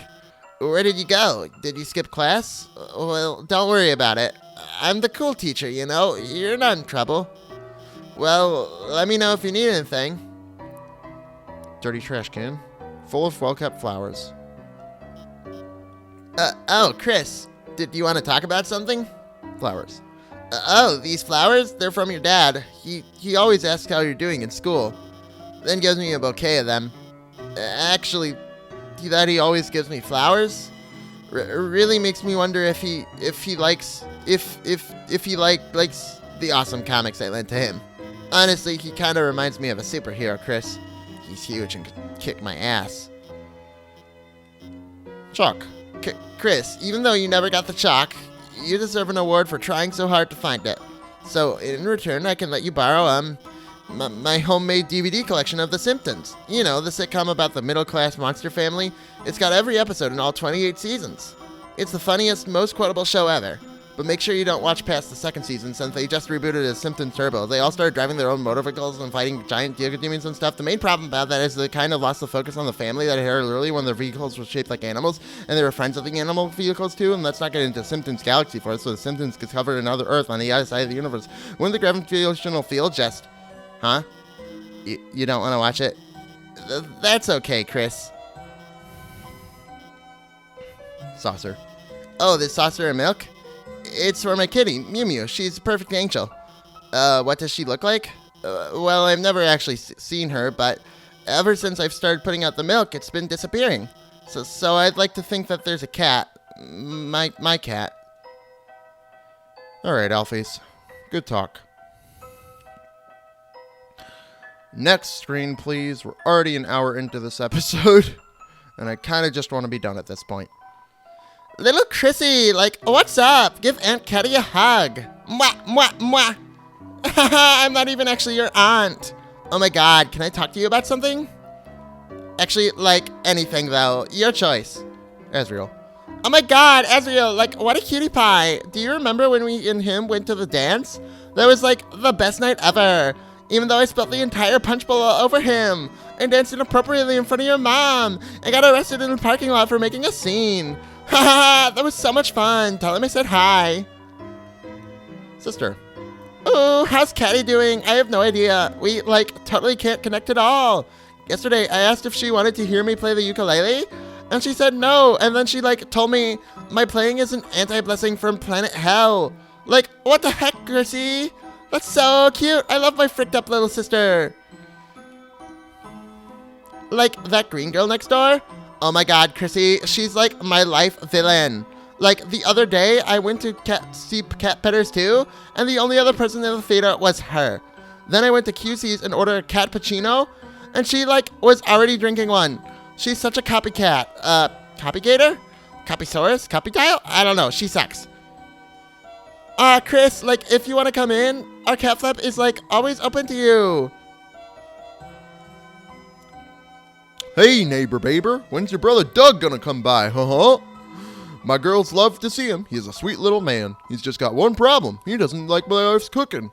Where did you go? Did you skip class? Well, don't worry about it. I'm the cool teacher, you know? You're not in trouble. Well, let me know if you need anything. Dirty trash can, full of well-kept flowers. Oh, Chris, did you want to talk about something? Flowers. Oh, these flowers? They're from your dad. He always asks how you're doing in school, then gives me a bouquet of them. Actually, that he always gives me flowers really makes me wonder if he likes the awesome comics I lent to him. Honestly, he kind of reminds me of a superhero, Chris. He's huge and could kick my ass. Chalk. Chris, even though you never got the chalk, you deserve an award for trying so hard to find it. So, in return, I can let you borrow, my homemade DVD collection of The Simpsons. You know, the sitcom about the middle-class monster family. It's got every episode in all 28 seasons. It's the funniest, most quotable show ever. But make sure you don't watch past the second season, since they just rebooted as Simpsons Turbo. They all started driving their own motorcycles and fighting giant demons and stuff. The main problem about that is they kind of lost the focus on the family that had early when their vehicles were shaped like animals, and they were friends of the animal vehicles too, and let's not get into Simpsons Galaxy Force, so the Simpsons discovered another Earth on the other side of the universe. When the gravitational field just... Huh? You don't want to watch it? That's okay, Chris. Saucer. Oh, this saucer of milk? It's for my kitty, Mew Mew. She's a perfect angel. What does she look like? Well, I've never actually seen her, but ever since I've started putting out the milk, it's been disappearing. So I'd like to think that there's a cat. My cat. Alright, Alfies. Good talk. Next screen, please. We're already an hour into this episode, and I kind of just want to be done at this point. Little Chrissy, like, what's up? Give Aunt Caddy a hug. Mwah, mwah, mwah. I'm not even actually your aunt. Oh my god, can I talk to you about something? Actually, like, anything though. Your choice. Ezreal. Oh my god, Ezreal, like, what a cutie pie. Do you remember when we and him went to the dance? That was, like, the best night ever. Even though I spilled the entire punch bowl over him, and danced inappropriately in front of your mom, and got arrested in the parking lot for making a scene. Haha, that was so much fun. Tell him I said hi. Sister. Oh, how's Caddy doing? I have no idea. We, like, totally can't connect at all. Yesterday, I asked if she wanted to hear me play the ukulele, and she said no, and then she, like, told me my playing is an anti-blessing from planet hell. Like, what the heck, Chrissy? That's so cute. I love my fricked up little sister. Like, that green girl next door? Oh my god, Chrissy, she's like my life villain. Like, the other day, I went to see Cat Petters too, and the only other person in the theater was her. Then I went to QC's and ordered a cat puccino, and she, like, was already drinking one. She's such a copycat. Copygator? Copysaurus? Copytile? I don't know, she sucks. Chris, like, if you want to come in, our cat flap is, like, always open to you. Hey, neighbor baber, when's your brother Doug gonna come by, huh? My girls love to see him. He's a sweet little man. He's just got one problem. He doesn't like my wife's cooking.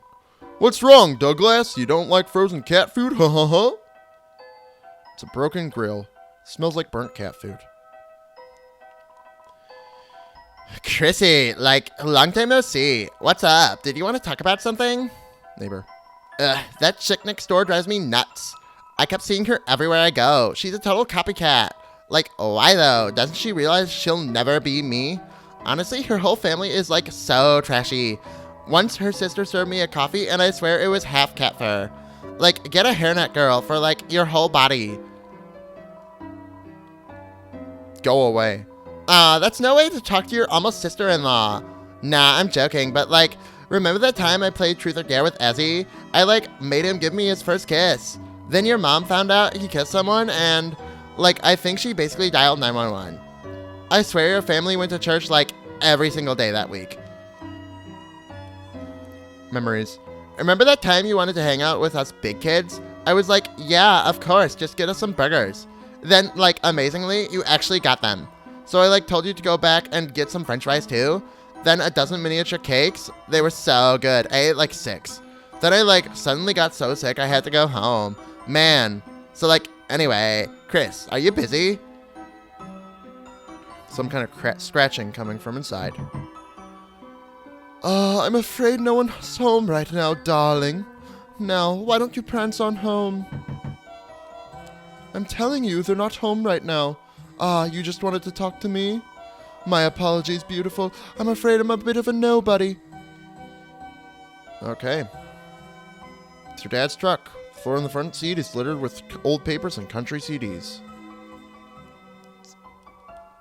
What's wrong, Douglas? You don't like frozen cat food, huh? It's a broken grill. Smells like burnt cat food. Chrissy, like, long time no see. What's up? Did you want to talk about something? Neighbor. That chick next door drives me nuts. I kept seeing her everywhere I go. She's a total copycat. Like, why though? Doesn't she realize she'll never be me? Honestly, her whole family is, like, so trashy. Once her sister served me a coffee and I swear it was half cat fur. Like, get a hairnet, girl, for, like, your whole body. Go away. That's no way to talk to your almost sister-in-law. Nah, I'm joking, but, like, remember that time I played Truth or Dare with Ezzy? I, like, made him give me his first kiss. Then your mom found out he kissed someone and, like, I think she basically dialed 911. I swear your family went to church, like, every single day that week. Memories. Remember that time you wanted to hang out with us big kids? I was like, yeah, of course, just get us some burgers. Then, like, amazingly, you actually got them. So I, like, told you to go back and get some french fries too. Then a dozen miniature cakes. They were so good. I ate, like, 6. Then I, like, suddenly got so sick I had to go home. Man. So, like, anyway, Chris, are you busy? Some kind of scratching coming from inside. I'm afraid no one's home right now, darling. Now, why don't you prance on home? I'm telling you, they're not home right now. You just wanted to talk to me? My apologies, beautiful. I'm afraid I'm a bit of a nobody. Okay. It's your dad's truck. The floor in the front seat is littered with old papers and country CDs.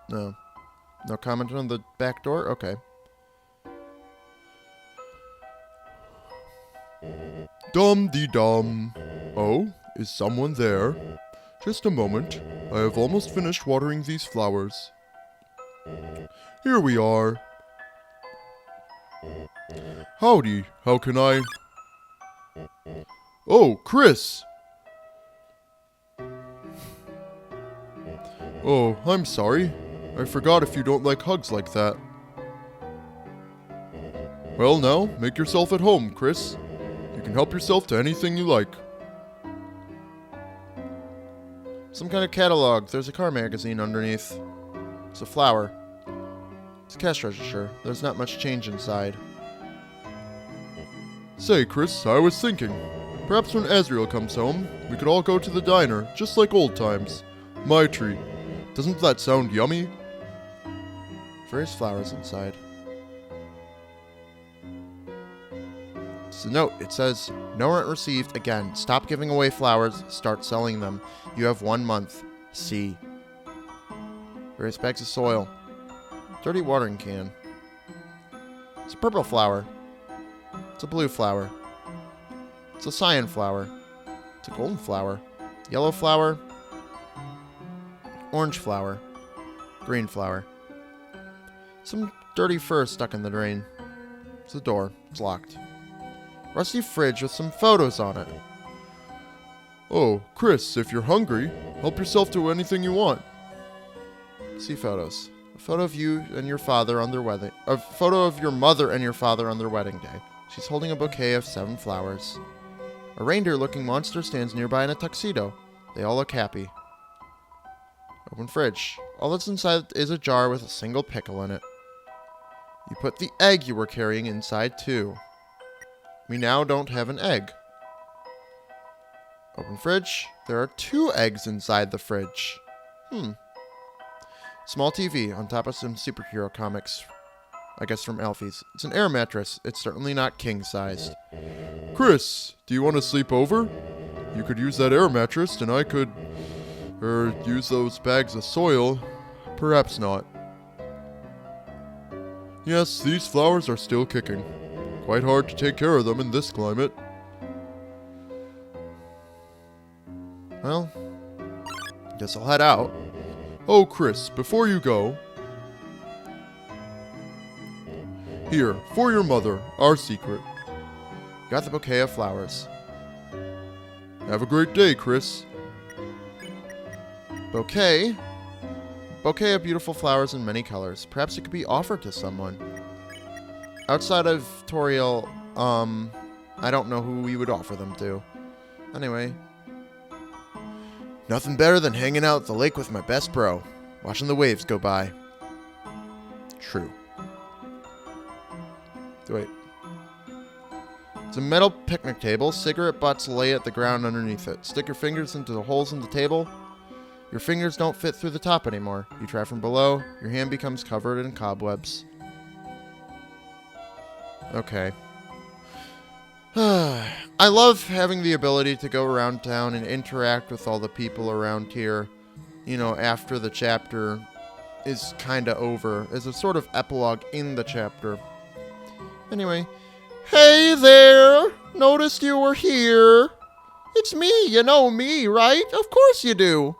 No. No comment on the back door? Okay. Dum-de-dum. Oh, is someone there? Just a moment. I have almost finished watering these flowers. Here we are. Howdy, how can I... Oh, Chris! Oh, I'm sorry. I forgot if you don't like hugs like that. Well now, make yourself at home, Chris. You can help yourself to anything you like. Some kind of catalog. There's a car magazine underneath. It's a flower. It's a cash register. There's not much change inside. Say, Chris, I was thinking. Perhaps when Azrael comes home, we could all go to the diner, just like old times. My treat. Doesn't that sound yummy? Various flowers inside. It's a note. It says, no rent received. Again, stop giving away flowers. Start selling them. You have 1 month. See. Various bags of soil. Dirty watering can. It's a purple flower. It's a blue flower. It's a cyan flower. It's a golden flower. Yellow flower. Orange flower. Green flower. Some dirty fur stuck in the drain. It's a door. It's locked. Rusty fridge with some photos on it. Oh, Chris, if you're hungry, help yourself to anything you want. See photos. A photo of you and your father on their wedding. A photo of your mother and your father on their wedding day. She's holding a bouquet of 7 flowers. A reindeer-looking monster stands nearby in a tuxedo. They all look happy. Open fridge. All that's inside is a jar with a single pickle in it. You put the egg you were carrying inside too. We now don't have an egg. Open fridge. There are 2 eggs inside the fridge. Small TV on top of some superhero comics. I guess from Alfie's. It's an air mattress. It's certainly not king-sized. Chris, do you want to sleep over? You could use that air mattress and I could... use those bags of soil. Perhaps not. Yes, these flowers are still kicking. Quite hard to take care of them in this climate. Well, guess I'll head out. Oh, Chris, before you go... Here, for your mother, our secret. Got the bouquet of flowers. Have a great day, Chris. Bouquet? Bouquet of beautiful flowers in many colors. Perhaps it could be offered to someone. Outside of Toriel, I don't know who we would offer them to. Anyway. Nothing better than hanging out at the lake with my best bro. Watching the waves go by. True. Wait. It's a metal picnic table. Cigarette butts lay at the ground underneath it. Stick your fingers into the holes in the table. Your fingers don't fit through the top anymore. You try from below. Your hand becomes covered in cobwebs. Okay. I love having the ability to go around town and interact with all the people around here, you know, after the chapter is kind of over, as a sort of epilogue in the chapter. Anyway. Hey there! Noticed you were here. It's me, you know me, right? Of course you do.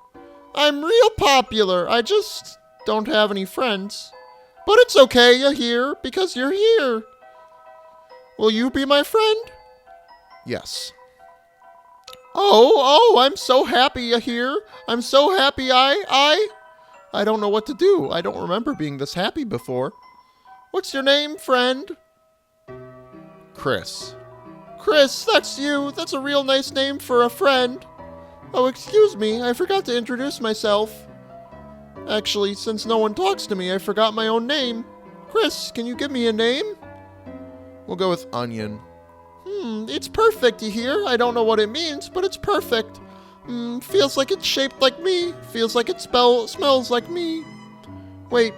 I'm real popular, I just don't have any friends. But it's okay you're here, because you're here. Will you be my friend? Yes. Oh, I'm so happy you're here. I'm so happy I don't know what to do. I don't remember being this happy before. What's your name, friend? Chris. Chris, that's you. That's a real nice name for a friend. Oh, excuse me. I forgot to introduce myself. Actually, since no one talks to me, I forgot my own name. Chris, can you give me a name? We'll go with Onion. It's perfect, you hear? I don't know what it means, but it's perfect. Feels like it's shaped like me. Feels like it smells like me. Wait,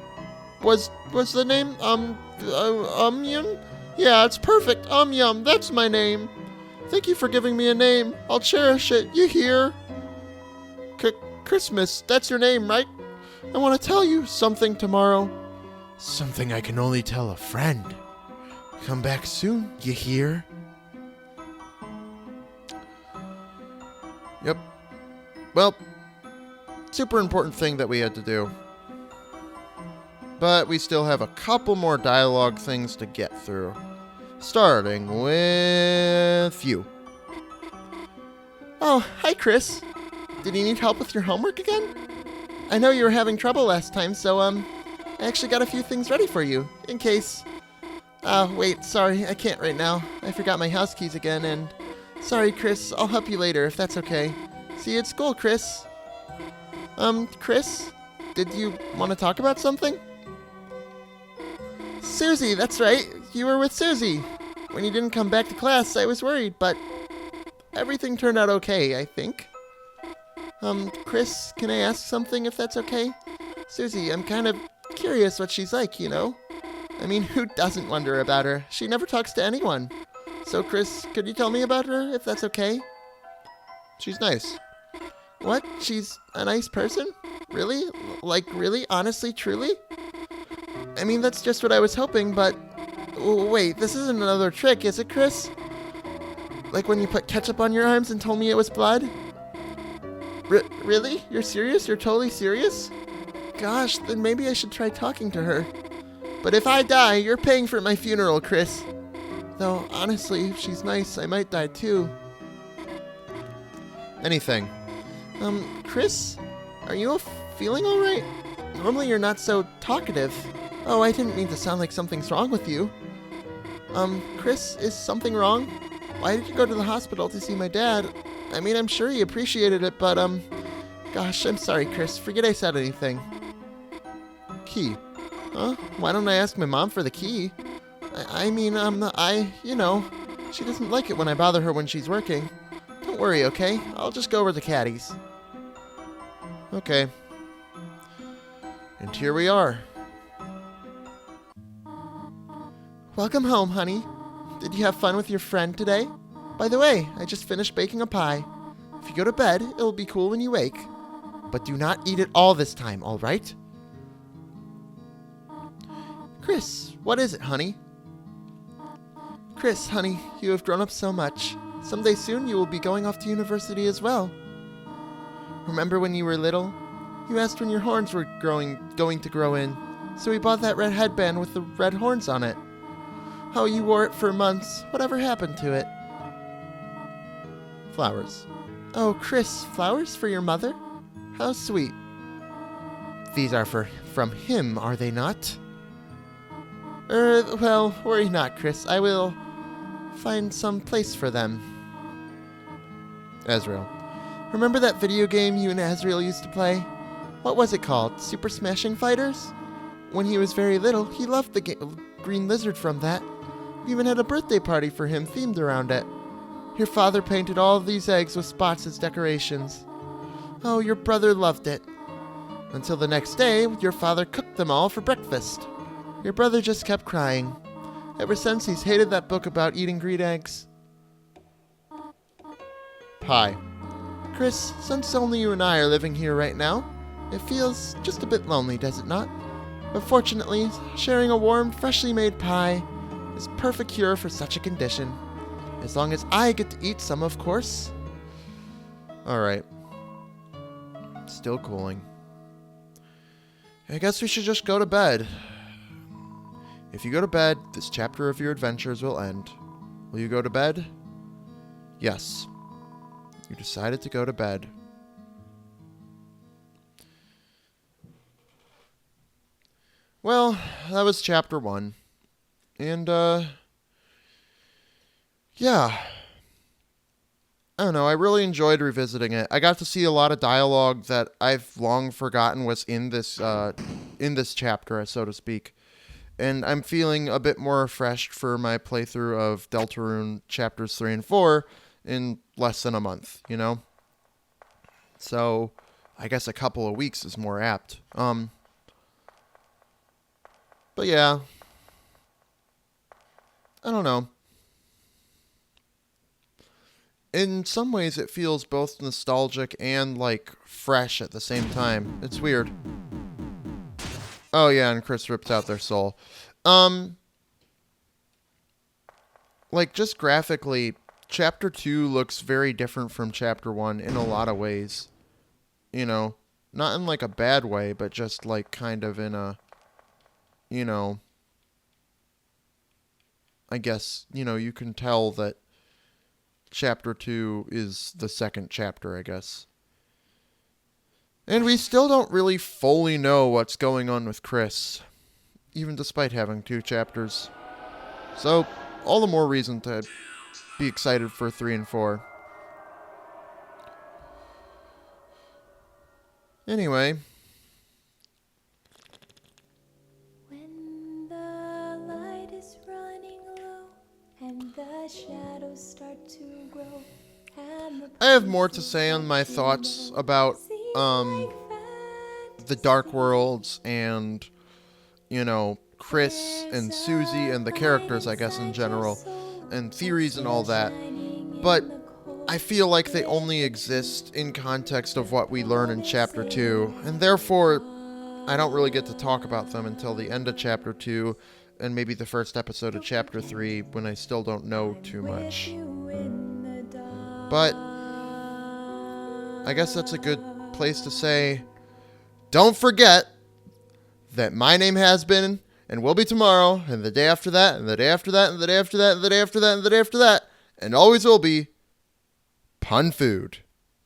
was the name, Onion? Yeah, it's perfect. Yum, that's my name. Thank you for giving me a name. I'll cherish it, you hear? Christmas, that's your name, right? I want to tell you something tomorrow. Something I can only tell a friend. Come back soon, you hear? Yep. Well, super important thing that we had to do. But we still have a couple more dialogue things to get through. Starting with you. Oh, hi Chris. Did you need help with your homework again? I know you were having trouble last time, so I actually got a few things ready for you, in case... wait, sorry, I can't right now. I forgot my house keys again, and... Sorry, Chris, I'll help you later, if that's okay. See you at school, Chris. Chris? Did you want to talk about something? Susie, that's right. You were with Susie. When you didn't come back to class, I was worried, but... everything turned out okay, I think. Chris, can I ask something, if that's okay? Susie, I'm kind of curious what she's like, you know? I mean, who doesn't wonder about her? She never talks to anyone. So, Chris, could you tell me about her, if that's okay? She's nice. What? She's a nice person? Really? Like, really? Honestly? Truly? I mean, that's just what I was hoping, but... wait, this isn't another trick, is it, Chris? Like when you put ketchup on your arms and told me it was blood? Really? You're serious? You're totally serious? Gosh, then maybe I should try talking to her. But if I die, you're paying for my funeral, Chris. Though, honestly, if she's nice, I might die too. Anything. Chris? Are you feeling alright? Normally you're not so talkative. Oh, I didn't mean to sound like something's wrong with you. Chris, is something wrong? Why did you go to the hospital to see my dad? I mean, I'm sure he appreciated it, but, gosh, I'm sorry, Chris. Forget I said anything. Key. Huh? Why don't I ask my mom for the key? I mean, you know, she doesn't like it when I bother her when she's working. Don't worry, okay? I'll just go over to Caddy's. Okay. And here we are. Welcome home, honey. Did you have fun with your friend today? By the way, I just finished baking a pie. If you go to bed, it'll be cool when you wake. But do not eat it all this time, all right? Chris, what is it, honey? Chris, honey, you have grown up so much. Someday soon you will be going off to university as well. Remember when you were little? You asked when your horns were going to grow in, so we bought that red headband with the red horns on it. Oh, you wore it for months. Whatever happened to it? Flowers. Oh, Chris, flowers for your mother? How sweet. These are from him, are they not? Well, worry not, Chris. I will find some place for them. Azrael. Remember that video game you and Azrael used to play? What was it called? Super Smashing Fighters? When he was very little, he loved the green lizard from that. We even had a birthday party for him themed around it. Your father painted all of these eggs with spots as decorations. Oh, your brother loved it. Until the next day, your father cooked them all for breakfast. Your brother just kept crying. Ever since, he's hated that book about eating green eggs. Pie. Chris, since only you and I are living here right now, it feels just a bit lonely, does it not? But fortunately, sharing a warm, freshly made pie is perfect cure for such a condition. As long as I get to eat some, of course. Alright. Still cooling. I guess we should just go to bed. If you go to bed, this chapter of your adventures will end. Will you go to bed? Yes. You decided to go to bed. Well, that was chapter 1. And, yeah. I don't know, I really enjoyed revisiting it. I got to see a lot of dialogue that I've long forgotten was in this chapter, so to speak. And I'm feeling a bit more refreshed for my playthrough of Deltarune chapters 3 and 4 in less than a month, you know? So, I guess a couple of weeks is more apt. But yeah. I don't know. In some ways, it feels both nostalgic and, like, fresh at the same time. It's weird. Oh, yeah, and Chris ripped out their soul. Like, just graphically, Chapter 2 looks very different from Chapter 1 in a lot of ways. You know, not in, like, a bad way, but just, like, kind of in a, you know, I guess, you know, you can tell that Chapter 2 is the second chapter, I guess. And we still don't really fully know what's going on with Chris, even despite having 2 chapters. So, all the more reason to be excited for 3 and 4. Anyway. When the light is running low and the shadows start to grow, I have more to say on my thoughts about the Dark Worlds and, you know, Chris and Susie and the characters, I guess, in general, and theories and all that. But I feel like they only exist in context of what we learn in Chapter 2, and therefore I don't really get to talk about them until the end of Chapter 2 and maybe the first episode of Chapter 3 when I still don't know too much. But I guess that's a good place to say, don't forget that my name has been and will be tomorrow, and the day after that, and the day after that, and the day after that, and the day after that, and the day after that, and always will be Pun Food.